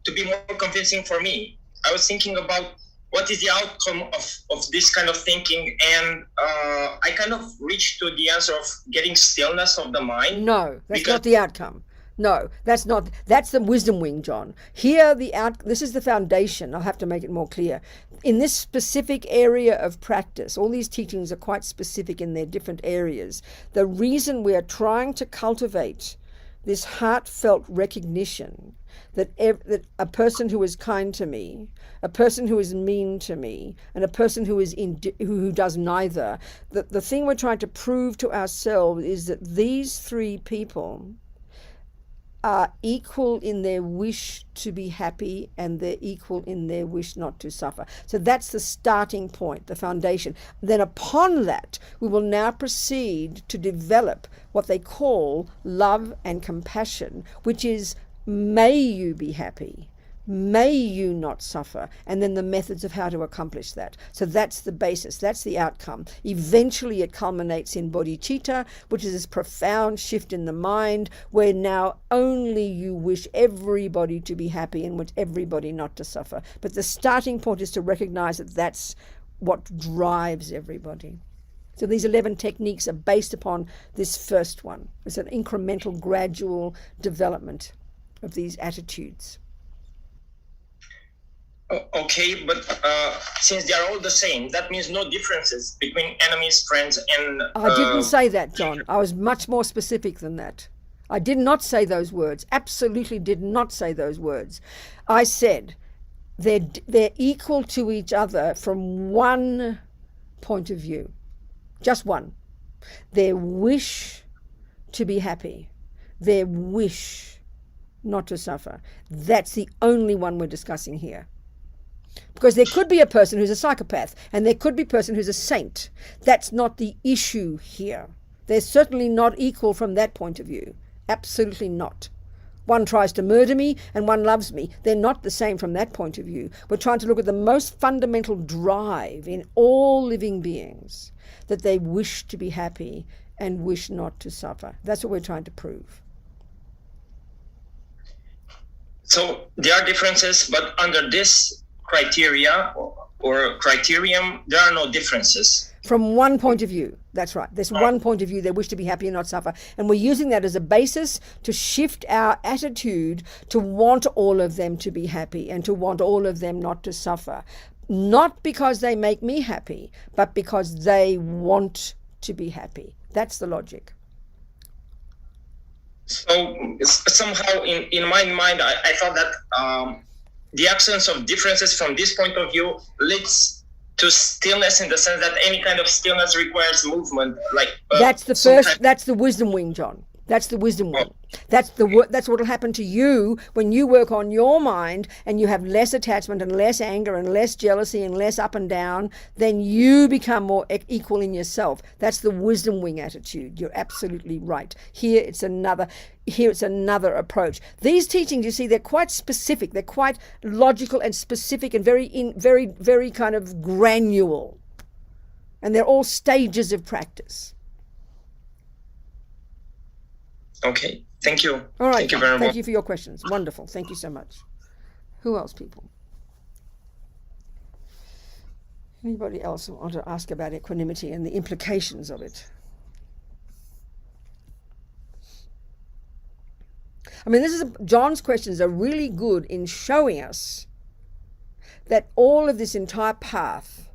to be more convincing for me, I was thinking about what is the outcome of this kind of thinking, and I kind of reached to the answer of getting stillness of the mind. No, that's not the outcome. No, that's not. That's the wisdom wing, John. Here, this is the foundation. I'll have to make it more clear. In this specific area of practice, all these teachings are quite specific in their different areas. The reason we are trying to cultivate this heartfelt recognition that a person who is kind to me, a person who is mean to me, and a person who does neither, the thing we're trying to prove to ourselves is that these three people are equal in their wish to be happy, and they're equal in their wish not to suffer. So that's the starting point, the foundation. Then upon that, we will now proceed to develop what they call love and compassion, which is, may you be happy, may you not suffer, and then the methods of how to accomplish that. So that's the basis, that's the outcome. Eventually it culminates in bodhicitta, which is this profound shift in the mind where now only you wish everybody to be happy and wish everybody not to suffer. But the starting point is to recognize that that's what drives everybody. So these 11 techniques are based upon this first one. It's an incremental, gradual development of these attitudes. Okay, but since they are all the same, that means no differences between enemies, friends, and... I didn't say that, John. I was much more specific than that. I did not say those words. Absolutely did not say those words. I said they're equal to each other from one point of view. Just one. Their wish to be happy. Their wish not to suffer. That's the only one we're discussing here. Because there could be a person who's a psychopath, and there could be a person who's a saint. That's not the issue here. They're certainly not equal from that point of view. Absolutely not. One tries to murder me and one loves me. They're not the same from that point of view. We're trying to look at the most fundamental drive in all living beings, that they wish to be happy and wish not to suffer. That's what we're trying to prove. So there are differences, but under this criteria or criterion, there are no differences. From one point of view, that's right. There's one point of view, they wish to be happy and not suffer. And we're using that as a basis to shift our attitude to want all of them to be happy and to want all of them not to suffer. Not because they make me happy, but because they want to be happy. That's the logic. So somehow in my mind, I thought that the absence of differences from this point of view leads to stillness, in the sense that any kind of stillness requires movement. Like that's the first. That's the wisdom wing, John. That's the wisdom wing. That's what will happen to you when you work on your mind and you have less attachment and less anger and less jealousy and less up and down. Then you become more equal in yourself. That's the wisdom wing attitude. You're absolutely right. Here it's another approach. These teachings, you see, they're quite specific. They're quite logical and specific and very kind of granular. And they're all stages of practice. Okay, thank you. All right, thank you very much. Thank you for your questions. Wonderful. Thank you so much. Who else, people? Anybody else want to ask about equanimity and the implications of it? I mean, John's questions are really good in showing us that all of this entire path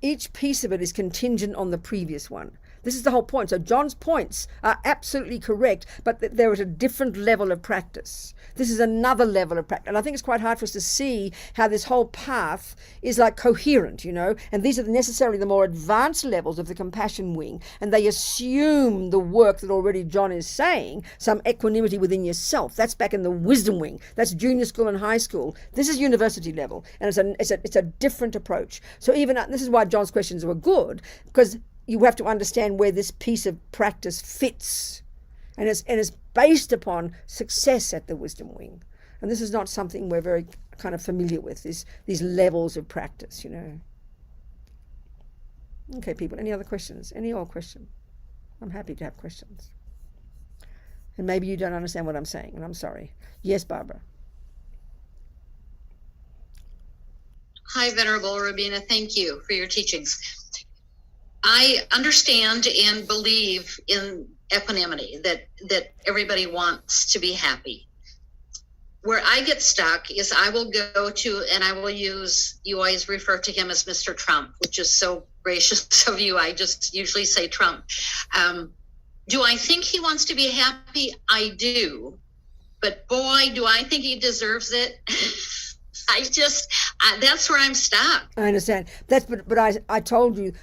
each piece of it is contingent on the previous one. This is the whole point. So John's points are absolutely correct, but they're at a different level of practice. This is another level of practice. And I think it's quite hard for us to see how this whole path is like coherent, and these are necessarily the more advanced levels of the compassion wing. And they assume the work that already John is saying, some equanimity within yourself. That's back in the wisdom wing. That's junior school and high school. This is university level. And it's a different approach. So even this is why John's questions were good, because you have to understand where this piece of practice fits. And it's based upon success at the wisdom wing. And this is not something we're very kind of familiar with, these levels of practice, Okay, people, any other questions? Any old question? I'm happy to have questions. And maybe you don't understand what I'm saying, and I'm sorry. Yes, Barbara. Hi, Venerable Rabina. Thank you for your teachings. I understand and believe in equanimity, that everybody wants to be happy. Where I get stuck is I will go to, and I will use, you always refer to him as Mr. Trump, which is so gracious of you. I just usually say Trump. Do I think he wants to be happy? I do. But boy, do I think he deserves it. That's where I'm stuck. I understand. But I told you,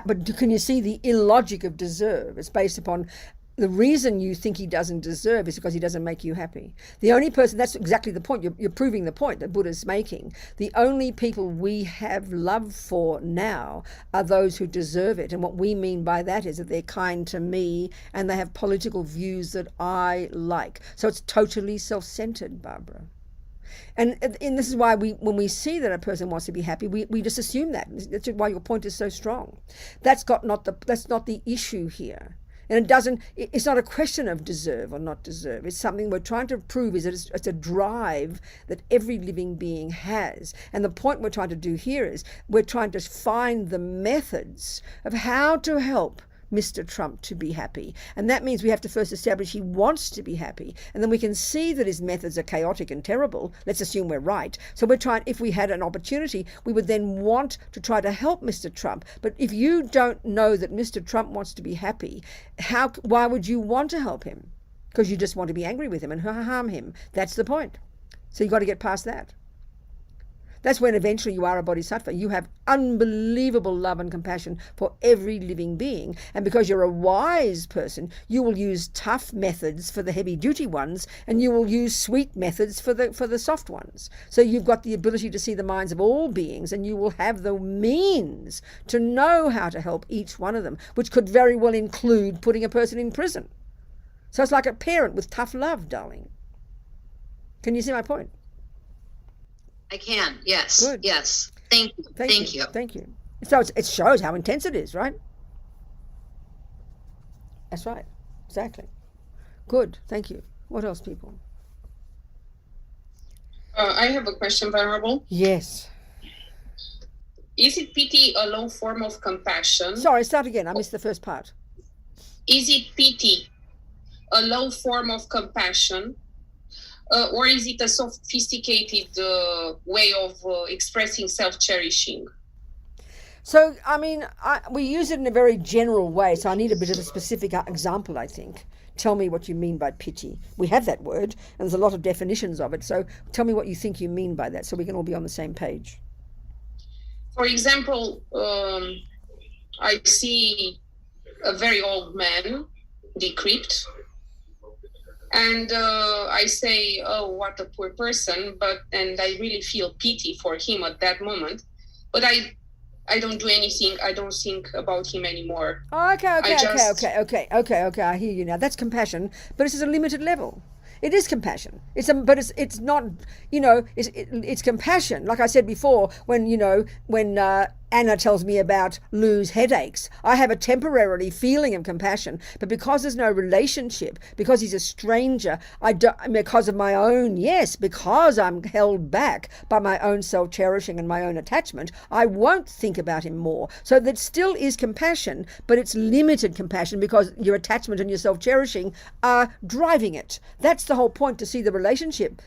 but can you see the illogic of deserve? It's based upon The reason you think he doesn't deserve is because he doesn't make you happy. The only person, that's exactly the point, you're proving the point that Buddha's making. The only people we have love for now are those who deserve it. And what we mean by that is that they're kind to me and they have political views that I like. So it's totally self-centered, Barbara. And this is why when we see that a person wants to be happy, we just assume that. That's why your point is so strong. That's not the issue here. And it's not a question of deserve or not deserve. It's something we're trying to prove is that it's a drive that every living being has. And the point we're trying to do here is we're trying to find the methods of how to help Mr. Trump to be happy. And that means we have to first establish he wants to be happy. And then we can see that his methods are chaotic and terrible. Let's assume we're right. So we're trying, if we had an opportunity, we would then want to try to help Mr. Trump. But if you don't know that Mr. Trump wants to be happy, why would you want to help him? Because you just want to be angry with him and harm him. That's the point. So you've got to get past that. That's when eventually you are a bodhisattva. You have unbelievable love and compassion for every living being. And because you're a wise person, you will use tough methods for the heavy-duty ones, and you will use sweet methods for the soft ones. So you've got the ability to see the minds of all beings, and you will have the means to know how to help each one of them, which could very well include putting a person in prison. So it's like a parent with tough love, darling. Can you see my point? I can, yes. Good. Yes. Thank you. Thank you. Thank you. So it shows how intense it is, right? That's right. Exactly. Good. Thank you. What else, people? I have a question, Venerable. Yes. Is it pity a low form of compassion? Sorry, start again. I missed the first part. Is it pity a low form of compassion? Or is it a sophisticated way of expressing self-cherishing? So, I mean, we use it in a very general way, so I need a bit of a specific example, I think. Tell me what you mean by pity. We have that word, and there's a lot of definitions of it, so tell me what you think you mean by that, so we can all be on the same page. For example, I see a very old man, decrepit, and I say, oh, what a poor person, and I really feel pity for him at that moment, but I don't do anything. I don't think about him anymore. Okay. I hear you now. That's compassion, but it's at a limited level. It is compassion. It's not, it's compassion. Like I said before, when Anna tells me about Lou's headaches, I have a temporarily feeling of compassion, but because there's no relationship, because he's a stranger, because I'm held back by my own self-cherishing and my own attachment, I won't think about him more. So that still is compassion, but it's limited compassion because your attachment and your self-cherishing are driving it. That's the whole point, to see the relationship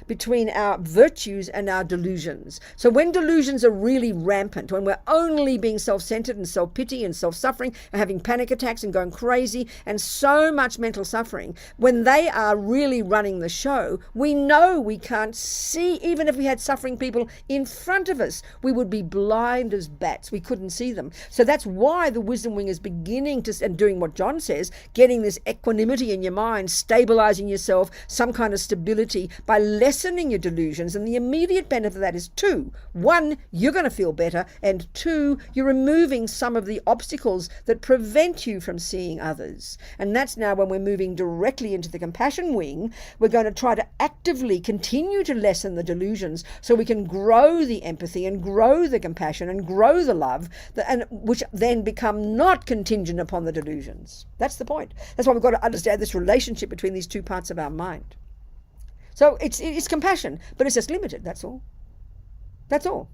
between our virtues and our delusions. So when delusions are really rampant, when we're only being self-centered and self-pity and self-suffering and having panic attacks and going crazy and so much mental suffering, when they are really running the show, we know we can't see. Even if we had suffering people in front of us, we would be blind as bats. We couldn't see them. So that's why the wisdom wing is beginning to, and doing what John says, getting this equanimity in your mind, stabilizing yourself, some kind of stability, by lessening your delusions. And the immediate benefit of that is two. One, you're going to feel better. And two, you're removing some of the obstacles that prevent you from seeing others. And that's now when we're moving directly into the compassion wing. We're going to try to actively continue to lessen the delusions so we can grow the empathy and grow the compassion and grow the love, and which then become not contingent upon the delusions. That's the point. That's why we've got to understand this relationship between these two parts of our mind. So it's compassion, but it's just limited, that's all. That's all.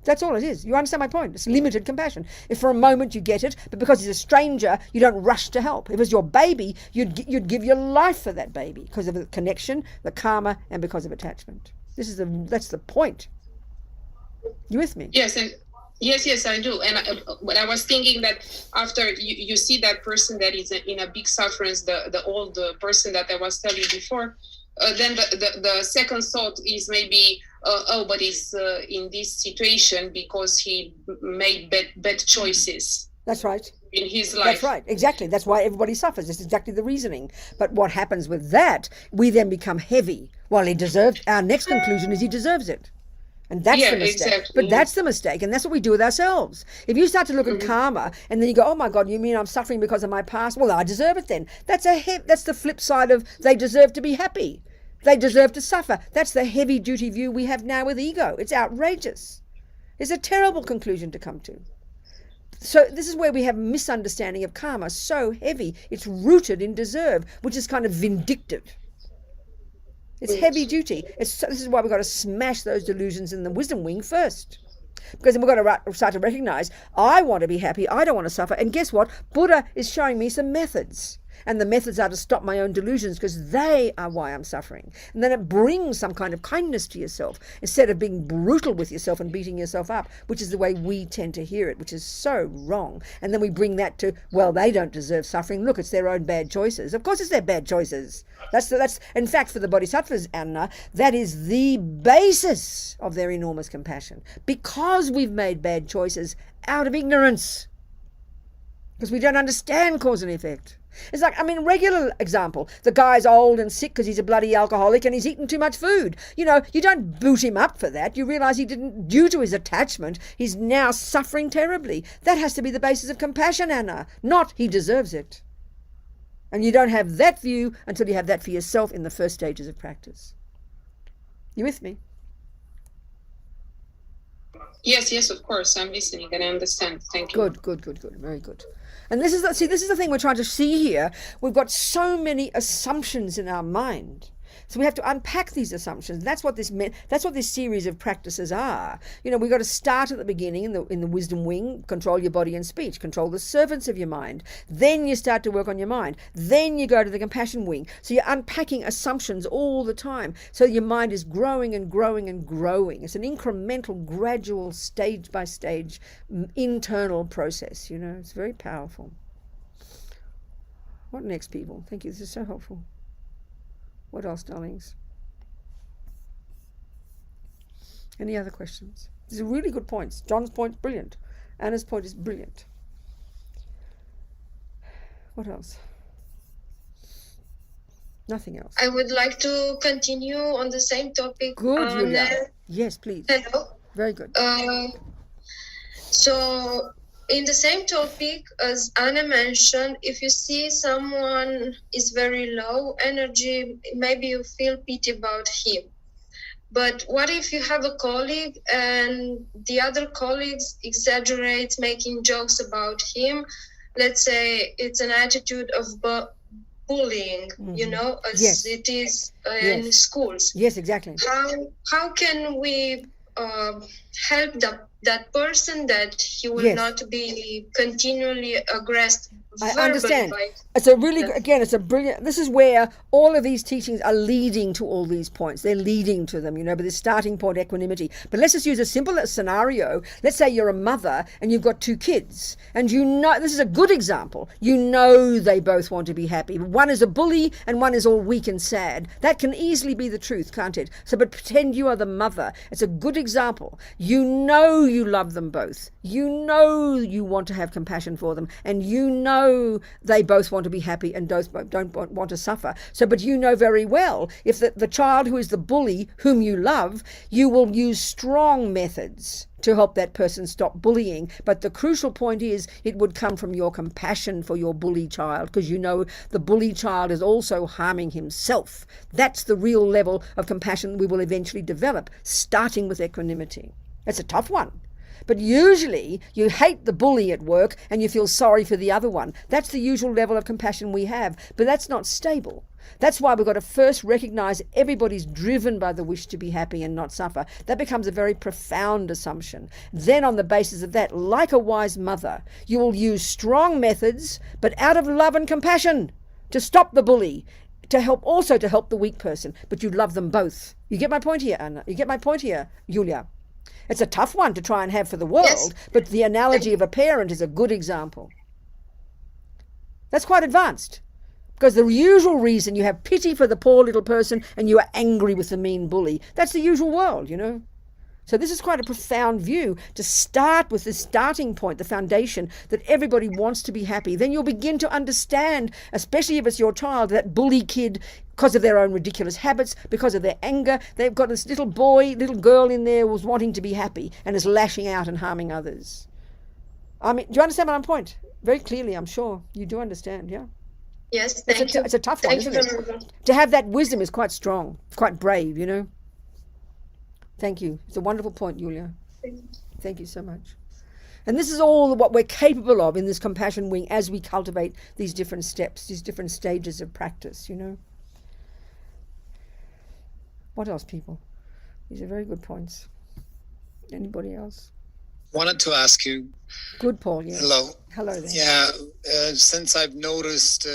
That's all it is. You understand my point? It's limited compassion. If for a moment you get it, but because he's a stranger, you don't rush to help. If it was your baby, you'd give your life for that baby because of the connection, the karma, and because of attachment. That's the point. You with me? Yes, and yes, I do. And but I was thinking that after you see that person that is in a big sufferance, the old person that I was telling you before, then the second thought is maybe, but he's in this situation because he made bad choices. That's right. in his life. That's right, exactly. That's why everybody suffers. It's exactly the reasoning. But what happens with that, we then become heavy. Well, he deserved, our next conclusion is he deserves it. And that's the mistake. Exactly. But that's the mistake, and that's what we do with ourselves. If you start to look at karma, and then you go, oh my God, you mean I'm suffering because of my past? Well, I deserve it then. That's the flip side of they deserve to be happy. They deserve to suffer. That's the heavy-duty view we have now with ego. It's outrageous. It's a terrible conclusion to come to. So this is where we have a misunderstanding of karma, so heavy. It's rooted in deserve, which is kind of vindictive. It's heavy duty. This is why we've got to smash those delusions in the wisdom wing first. Because then we've got to start to recognize, I want to be happy, I don't want to suffer. And guess what? Buddha is showing me some methods. And the methods are to stop my own delusions, because they are why I'm suffering. And then it brings some kind of kindness to yourself, instead of being brutal with yourself and beating yourself up, which is the way we tend to hear it, which is so wrong. And then we bring that to, well, they don't deserve suffering. Look, it's their own bad choices. Of course it's their bad choices. That's in fact, for the Bodhisattvas, Anna, that is the basis of their enormous compassion. Because we've made bad choices out of ignorance. Because we don't understand cause and effect. It's like, regular example. The guy's old and sick because he's a bloody alcoholic and he's eaten too much food. You don't boot him up for that. You realise he didn't, due to his attachment, he's now suffering terribly. That has to be the basis of compassion, Anna, not he deserves it. And you don't have that view until you have that for yourself in the first stages of practice. You with me? Yes, of course. I'm listening and I understand. Thank you. Good. Very good. And this is the thing we're trying to see here. We've got so many assumptions in our mind. So we have to unpack these assumptions. That's what this series of practices are. We've got to start at the beginning in the wisdom wing, control your body and speech, control the servants of your mind. Then you start to work on your mind. Then you go to the compassion wing. So you're unpacking assumptions all the time. So your mind is growing and growing and growing. It's an incremental, gradual, stage by stage, internal process. It's very powerful. What next, people? Thank you. This is so helpful. What else, darlings? Any other questions? These are really good points. John's point is brilliant. Anna's point is brilliant. What else? Nothing else. I would like to continue on the same topic. Good, Julia. Yes, please. Hello. Very good. So in the same topic, as Anna mentioned, if you see someone is very low energy, maybe you feel pity about him. But what if you have a colleague and the other colleagues exaggerate, making jokes about him? Let's say it's an attitude of bullying, as it is in schools. Yes, exactly. How can we help that person that he will not be continually aggressed I understand. It's a really, it's a brilliant, this is where all of these teachings are leading to all these points. They're leading to them, but the starting point, equanimity. But let's just use a simple scenario. Let's say you're a mother and you've got two kids, and this is a good example. They both want to be happy. One is a bully and one is all weak and sad. That can easily be the truth, can't it? But pretend you are the mother. It's a good example. You love them both. You want to have compassion for them, and they both want to be happy and don't want to suffer. But you know very well, if the child who is the bully, whom you love, you will use strong methods to help that person stop bullying. But the crucial point is, it would come from your compassion for your bully child, because the bully child is also harming himself. That's the real level of compassion we will eventually develop, starting with equanimity. It's a tough one. But usually you hate the bully at work and you feel sorry for the other one. That's the usual level of compassion we have, but that's not stable. That's why we've got to first recognize everybody's driven by the wish to be happy and not suffer. That becomes a very profound assumption. Then on the basis of that, like a wise mother, you will use strong methods, but out of love and compassion, to stop the bully, to help the weak person, but you love them both. You get my point here, Anna? You get my point here, Julia? It's a tough one to try and have for the world, but the analogy of a parent is a good example. That's quite advanced, because the usual reason you have pity for the poor little person and you are angry with the mean bully, that's the usual world, So this is quite a profound view, to start with the starting point, the foundation, that everybody wants to be happy. Then you'll begin to understand, especially if it's your child, that bully kid, because of their own ridiculous habits, because of their anger, they've got this little boy, little girl in there who's wanting to be happy and is lashing out and harming others. I mean, do you understand my point? Very clearly, I'm sure. You do understand, yeah? Yes, thank you. It's a tough one, isn't it? To have that wisdom is quite strong, quite brave, you know? Thank you. It's a wonderful point, Julia. Thank you so much. And this is all what we're capable of in this compassion wing as we cultivate these different steps, these different stages of practice, you know? What else, people? These are very good points. Anybody else? Wanted to ask you. Good, Paul. Yes. Hello. Hello there. Yeah, since I've noticed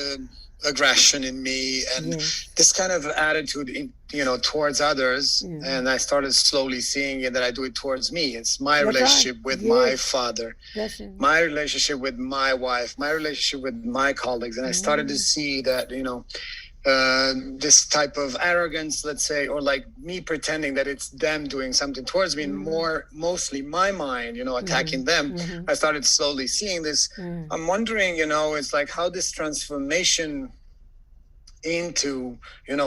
aggression in me and this kind of attitude, towards others, and I started slowly seeing it that I do it towards me. It's my relationship with my father, my relationship with my wife, my relationship with my colleagues, and I started to see that, this type of arrogance, let's say, or like me pretending that it's them doing something towards me, and mostly my mind, attacking them. I started slowly seeing this. I'm wondering, it's like how this transformation into,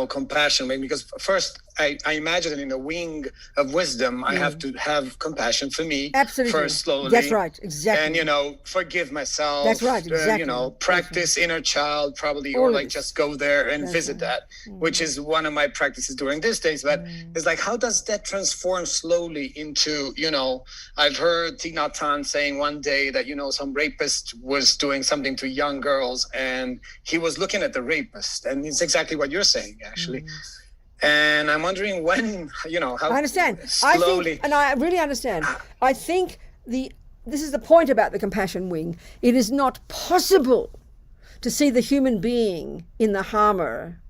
compassion, because first I imagine that in the wing of wisdom, I have to have compassion for me. Absolutely. First, slowly. That's right. Exactly. And, forgive myself. That's right. Exactly. Practice inner child probably, All or of like it. just go there and visit that, which is one of my practices during these days. But it's like, how does that transform slowly into, I've heard Thich Nhat Hanh saying one day that, some rapist was doing something to young girls and he was looking at the rapist. And it's exactly what you're saying, actually. And I'm wondering when, how I understand. slowly. I really understand. I think this is the point about the compassion wing. It is not possible to see the human being in the harmer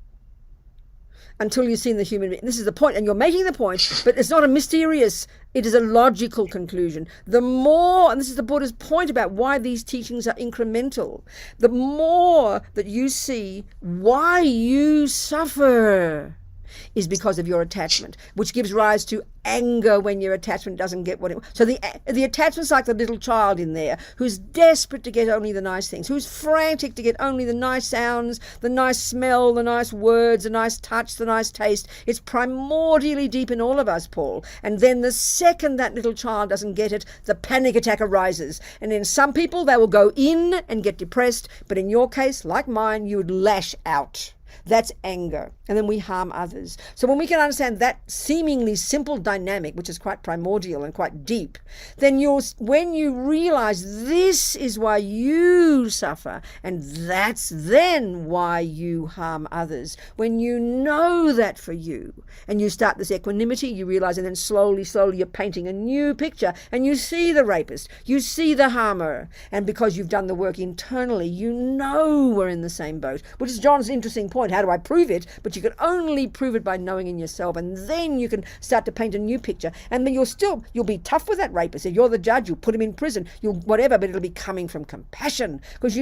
until you've seen the human being. This is the point, and you're making the point, but it's not a mysterious, it is a logical conclusion. The more, and this is the Buddha's point about why these teachings are incremental, the more that you see why you suffer is because of your attachment, which gives rise to anger when your attachment doesn't get what it wants. So the attachment's like the little child in there who's desperate to get only the nice things, who's frantic to get only the nice sounds, the nice smell, the nice words, the nice touch, the nice taste. It's primordially deep in all of us, Paul. And then the second that little child doesn't get it, the panic attack arises. And in some people, they will go in and get depressed. But in your case, like mine, you would lash out. That's anger. And then we harm others. So when we can understand that seemingly simple dynamic, which is quite primordial and quite deep, then when you realize this is why you suffer, and that's then why you harm others. When you know that for you, and you start this equanimity, you realize, and then slowly you're painting a new picture, and you see the rapist, you see the harmer, and because you've done the work internally, you know we're in the same boat, which is John's interesting point. How do I prove it? But you can only prove it by knowing in yourself, and then you can start to paint a new picture. And then you'll be tough with that rapist. If you're the judge, you'll put him in prison, you'll whatever, but it'll be coming from compassion. Because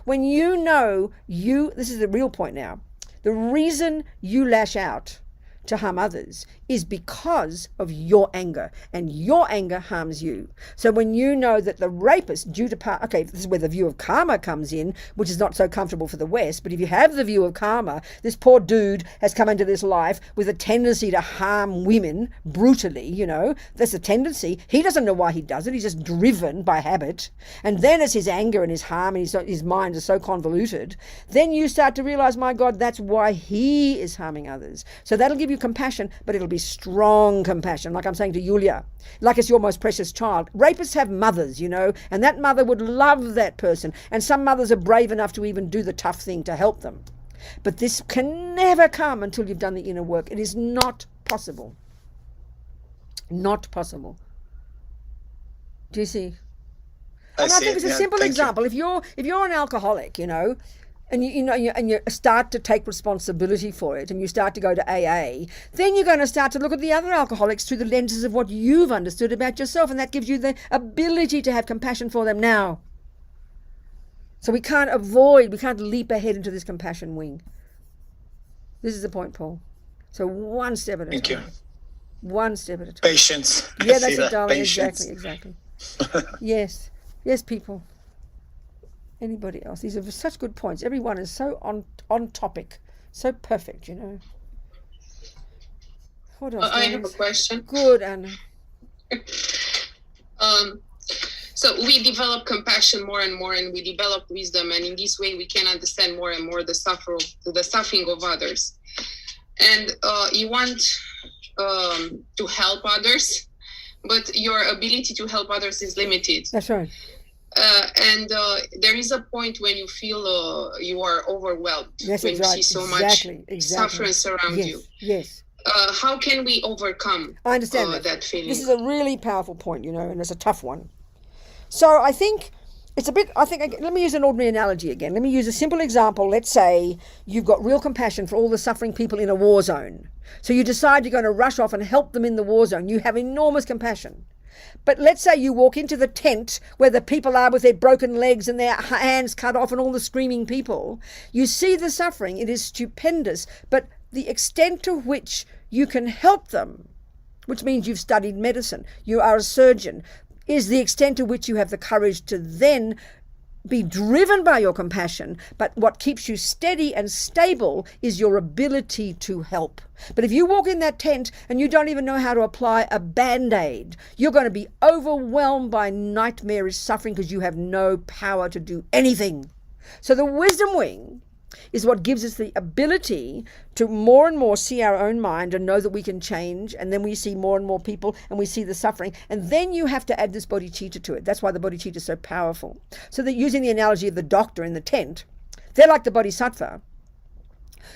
when you know this is the real point now, the reason you lash out to harm others is because of your anger, and your anger harms you. So when you know that the rapist, due to okay, this is where the view of karma comes in, which is not so comfortable for the West, but if you have the view of karma, this poor dude has come into this life with a tendency to harm women brutally, that's a tendency. He doesn't know why he does it, he's just driven by habit. And then as his anger and his harm and his mind is so convoluted, then you start to realize, my God, that's why he is harming others. So that'll give you compassion, but it'll be strong compassion, like I'm saying to Julia, like it's your most precious child. Rapists have mothers, and that mother would love that person, and some mothers are brave enough to even do the tough thing to help them. But this can never come until you've done the inner work. It is not possible. Not possible. Do you see? I think it's a simple example. If you're an alcoholic, and you start to take responsibility for it, and you start to go to AA, then you're going to start to look at the other alcoholics through the lenses of what you've understood about yourself, and that gives you the ability to have compassion for them now. So we can't leap ahead into this compassion wing. This is the point, Paul. So one step at a time. Thank you. One step at a time. Patience. Yeah, I that's see it, that. darling. Patience. Exactly. Yes. Yes, people. Anybody else? These are such good points. Everyone is so on topic. So perfect, you know. What else? I have a question. Good, Anna. So we develop compassion more and more, and we develop wisdom, and in this way we can understand more and more the suffering of others. And you want to help others, but your ability to help others is limited. That's right. And there is a point when you feel you are overwhelmed, Yes, when you see so much suffering around you. Yes. How can we overcome I understand that feeling? This is a really powerful point, you know, and it's a tough one. So I think it's a bit, let me use an ordinary analogy again. Let me use a simple example. Let's say you've got real compassion for all the suffering people in a war zone. So you decide you're going to rush off and help them in the war zone. You have enormous compassion. But let's say you walk into the tent where the people are with their broken legs and their hands cut off and all the screaming people. You see the suffering. It is stupendous. But the extent to which you can help them, which means you've studied medicine, you are a surgeon, is the extent to which you have the courage to then be driven by your compassion. But what keeps you steady and stable is your ability to help. But if you walk in that tent and you don't even know how to apply a band-aid, you're going to be overwhelmed by nightmarish suffering because you have no power to do anything. So the wisdom wing is what gives us the ability to more and more see our own mind and know that we can change, and then we see more and more people and we see the suffering, and then you have to add this bodhicitta to it. That's why the bodhicitta is so powerful. So that, using the analogy of the doctor in the tent, they're like the bodhisattva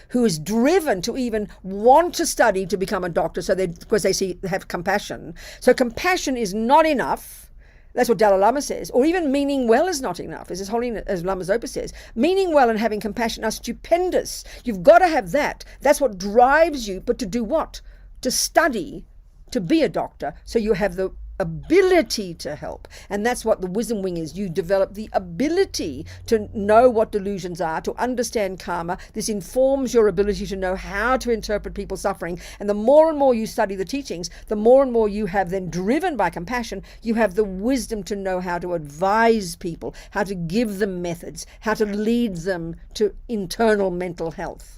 who is driven to even want to study to become a doctor, so because they have compassion. So compassion is not enough. That's what Dalai Lama says. Or even meaning well is not enough, as His Holiness, as Lama Zopa says. Meaning well and having compassion are stupendous. You've got to have that. That's what drives you. But to do what? To study, to be a doctor, so you have the ability to help. And that's what the wisdom wing is. You develop the ability to know what delusions are, to understand karma. This informs your ability to know how to interpret people's suffering. And the more and more you study the teachings, the more and more you have then, driven by compassion, you have the wisdom to know how to advise people, how to give them methods, how to lead them to internal mental health.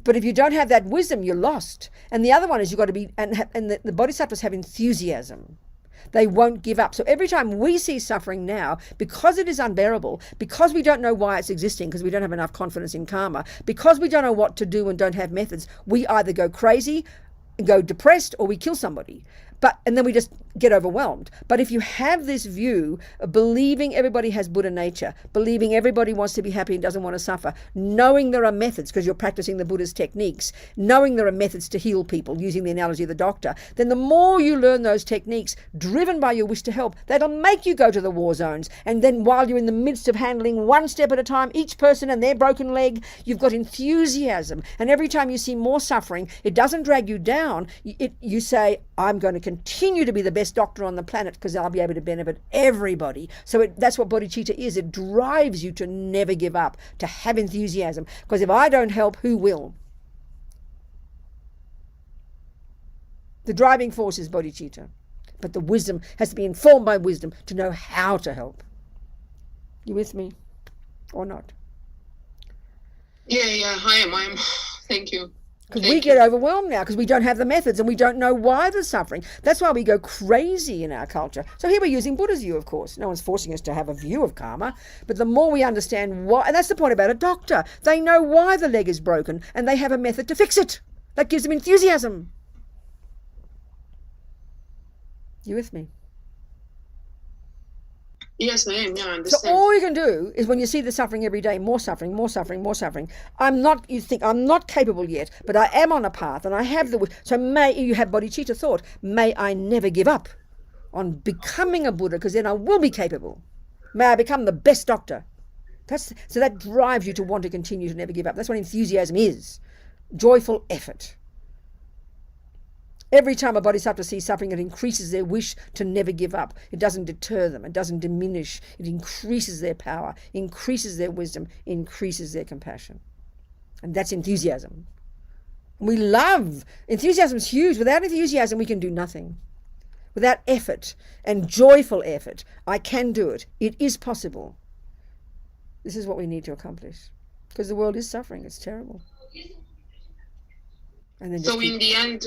But if you don't have that wisdom, you're lost. And the other one is you've got to be, and the bodhisattvas have enthusiasm. They won't give up. So every time we see suffering now, because it is unbearable, because we don't know why it's existing, because we don't have enough confidence in karma, because we don't know what to do and don't have methods, we either go crazy, go depressed, or we kill somebody. And then we just get overwhelmed. But if you have this view of believing everybody has Buddha nature, believing everybody wants to be happy and doesn't want to suffer, knowing there are methods because you're practicing the Buddha's techniques, knowing there are methods to heal people using the analogy of the doctor, then the more you learn those techniques, driven by your wish to help, that'll make you go to the war zones. And then while you're in the midst of handling one step at a time, each person and their broken leg, you've got enthusiasm. And every time you see more suffering, it doesn't drag you down. You say, I'm going to continue to be the best doctor on the planet because I'll be able to benefit everybody. So that's what bodhicitta is. It drives you to never give up, to have enthusiasm. Because if I don't help, who will? The driving force is bodhicitta. But the wisdom has to be informed by wisdom to know how to help. You with me? Or not? Yeah, I am. Thank you. Because we get overwhelmed now because we don't have the methods and we don't know why there's suffering. That's why we go crazy in our culture. So here we're using Buddha's view, of course. No one's forcing us to have a view of karma. But the more we understand why, and that's the point about a doctor. They know why the leg is broken and they have a method to fix it. That gives them enthusiasm. You with me? Yes, I am. Yeah, I understand. So all you can do is when you see the suffering every day, more suffering, more suffering, more suffering. You think I'm not capable yet, but I am on a path and I have the wish. So may you have bodhicitta thought, may I never give up on becoming a Buddha, because then I will be capable. May I become the best doctor. So that drives you to want to continue to never give up. That's what enthusiasm is. Joyful effort. Every time a bodhisattva sees suffering, it increases their wish to never give up. It doesn't deter them. It doesn't diminish. It increases their power, increases their wisdom, increases their compassion. And that's enthusiasm. We love. Enthusiasm is huge. Without enthusiasm, we can do nothing. Without effort and joyful effort, I can do it. It is possible. This is what we need to accomplish. Because the world is suffering. It's terrible. And then so in the end,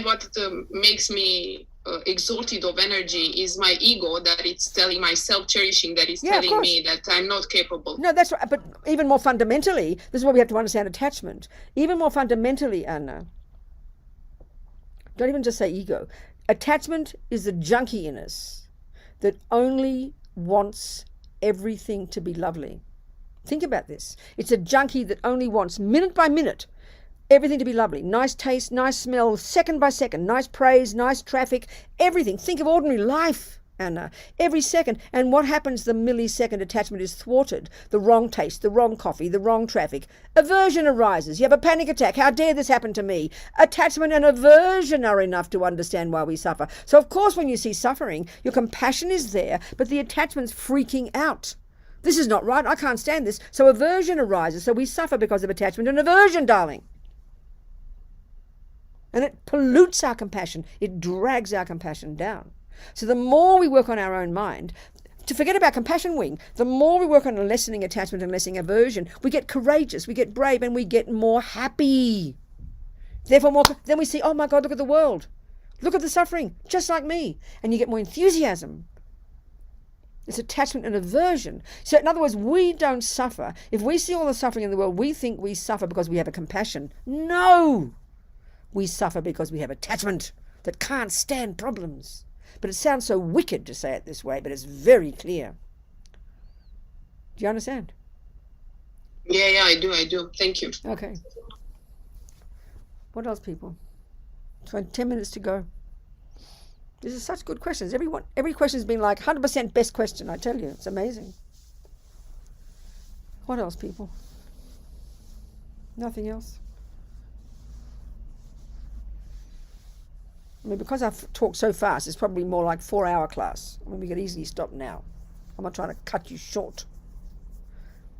what makes me exhausted of energy is my ego, that it's telling my self-cherishing, that is telling me that I'm not capable. No, that's right. But even more fundamentally, this is why we have to understand attachment. Even more fundamentally, Anna, don't even just say ego. Attachment is the junkie in us that only wants everything to be lovely. Think about this. It's a junkie that only wants, minute by minute, everything to be lovely. Nice taste, nice smell, second by second, nice praise, nice traffic, everything. Think of ordinary life, Anna, every second. And what happens the millisecond attachment is thwarted? The wrong taste, the wrong coffee, the wrong traffic. Aversion arises. You have a panic attack. How dare this happen to me? Attachment and aversion are enough to understand why we suffer. So, of course, when you see suffering, your compassion is there, but the attachment's freaking out. This is not right. I can't stand this. So aversion arises. So we suffer because of attachment and aversion, darling. And it pollutes our compassion. It drags our compassion down. So the more we work on our own mind, to forget about compassion wing, the more we work on lessening attachment and lessening aversion, we get courageous, we get brave, and we get more happy. Therefore, then we see, oh my God, look at the world. Look at the suffering, just like me. And you get more enthusiasm. It's attachment and aversion. So in other words, we don't suffer. If we see all the suffering in the world, we think we suffer because we have a compassion. No! We suffer because we have attachment that can't stand problems. But it sounds so wicked to say it this way, but it's very clear. Do you understand? Yeah, I do. Thank you. Okay. What else, people? 10 minutes to go. These are such good questions. Every question's been like 100% best question, I tell you. It's amazing. What else, people? Nothing else? I mean, because I've talked so fast, it's probably more like 4-hour class. I mean, we could easily stop now. I'm not trying to cut you short.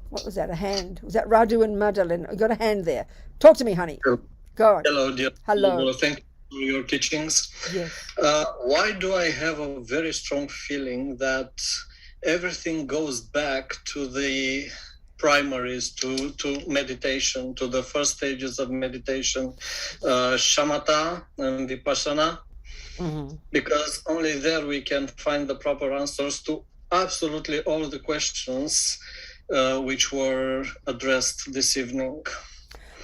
What was that, a hand? Was that Radu and Madeleine? You got a hand there. Talk to me, honey. Go on. Hello, dear. Hello. Thank you for your teachings. Yes. Why do I have a very strong feeling that everything goes back to the primaries, to meditation, to the first stages of meditation, shamatha and vipassana, because only there we can find the proper answers to absolutely all the questions which were addressed this evening.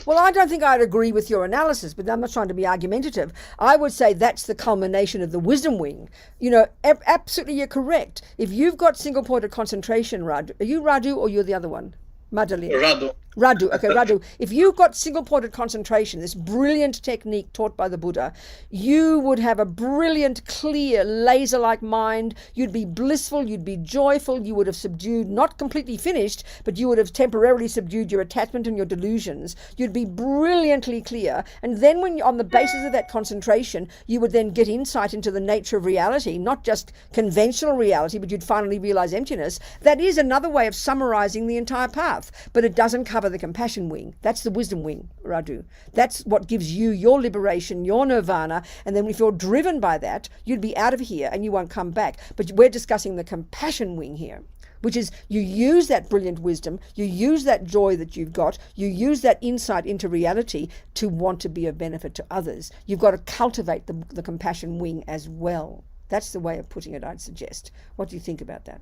Well, I don't think I'd agree with your analysis, but I'm not trying to be argumentative. I would say that's the culmination of the wisdom wing. You know, absolutely you're correct. If you've got single-pointed concentration, Radu, are you Radu or you're the other one? Madeleine. Radu, okay, Radu. If you've got single-pointed concentration, this brilliant technique taught by the Buddha, you would have a brilliant, clear, laser-like mind. You'd be blissful, you'd be joyful, you would have subdued, not completely finished, but you would have temporarily subdued your attachment and your delusions. You'd be brilliantly clear. And then when on the basis of that concentration, you would then get insight into the nature of reality, not just conventional reality, but you'd finally realize emptiness. That is another way of summarizing the entire path. But it doesn't cover the compassion wing. That's the wisdom wing, Radu. That's what gives you your liberation, your nirvana. And then if you're driven by that, you'd be out of here and you won't come back. But we're discussing the compassion wing here, which is you use that brilliant wisdom, you use that joy that you've got, you use that insight into reality to want to be of benefit to others. You've got to cultivate the compassion wing as well. That's the way of putting it, I'd suggest. What do you think about that?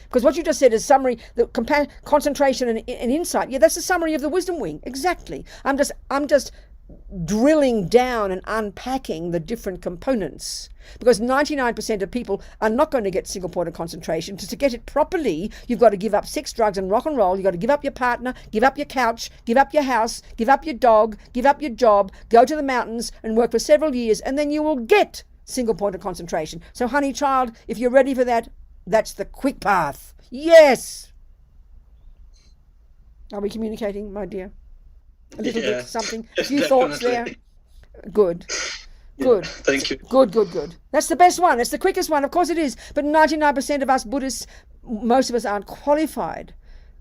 Because what you just said is summary, the concentration and insight. Yeah, that's a summary of the wisdom wing. Exactly. I'm just drilling down and unpacking the different components. Because 99% of people are not going to get single point of concentration. To get it properly, you've got to give up sex, drugs, and rock and roll. You've got to give up your partner, give up your couch, give up your house, give up your dog, give up your job, go to the mountains and work for several years, and then you will get single point of concentration. So, honey child, if you're ready for that, that's the quick path. Yes. Are we communicating, my dear? A little bit, something. A few thoughts there. Good. Good. Yeah, thank you. Good. That's the best one. It's the quickest one. Of course it is. But 99% of us Buddhists, most of us aren't qualified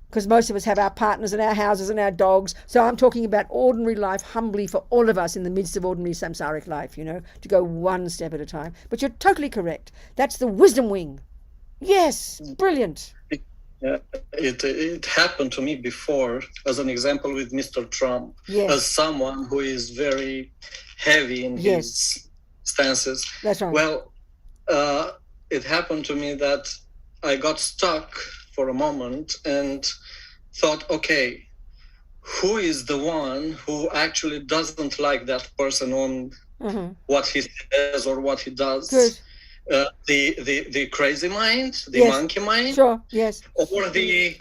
because most of us have our partners and our houses and our dogs. So I'm talking about ordinary life humbly for all of us in the midst of ordinary samsaric life, you know, to go one step at a time. But you're totally correct. That's the wisdom wing. Yes, brilliant. It happened to me before, as an example, with Mr. Trump, Yes. as someone who is very heavy in his stances. That's right. Well, it happened to me that I got stuck for a moment and thought, okay, who is the one who actually doesn't like that person on what he says or what he does? Good. The crazy mind, the monkey mind, sure, yes, or the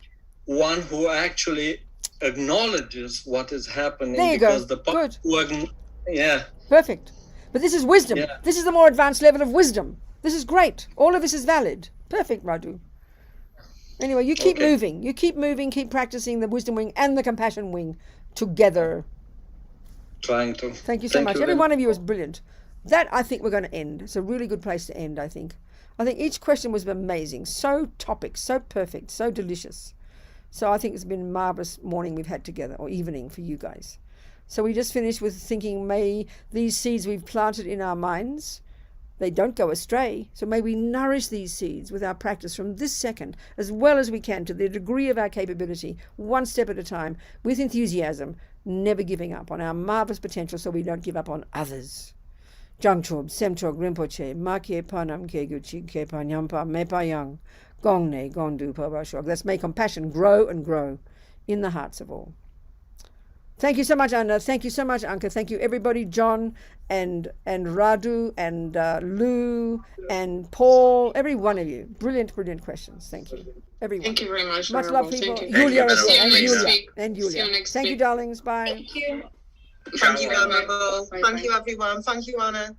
one who actually acknowledges what is happening. There you because go. The Good. Perfect. But this is wisdom. Yeah. This is the more advanced level of wisdom. This is great. All of this is valid. Perfect, Radu. Anyway, you keep moving. You keep moving, keep practicing the wisdom wing and the compassion wing together. Trying to. Thank you so much. Every one of you is brilliant. That, I think we're going to end. It's a really good place to end, I think. I think each question was amazing. So topic, so perfect, so delicious. So I think it's been a marvellous morning we've had together, or evening for you guys. So we just finished with thinking, may these seeds we've planted in our minds, they don't go astray. So may we nourish these seeds with our practice from this second as well as we can to the degree of our capability, one step at a time, with enthusiasm, never giving up on our marvellous potential so we don't give up on others. Jangchob, Semchog, Rinpoche, Makye Panam Keguchi Kepa Nyampa Mepa Yang, Gongne, Gondu Pabashog. Let's make compassion grow and grow in the hearts of all. Thank you so much, Anna. Thank you so much, Anka. Thank you, everybody. John and Radu and Lou and Paul, every one of you. Brilliant, brilliant questions. Thank you, everyone. Thank you very much. Much love, people. Thank you. Julia as well, and See you next Julia. week. And See you Julia. next Thank you, week. darlings. Bye. Thank you. Ciao. Thank you, Venerable. Bye. Thank you, everyone. Thank you, Anna.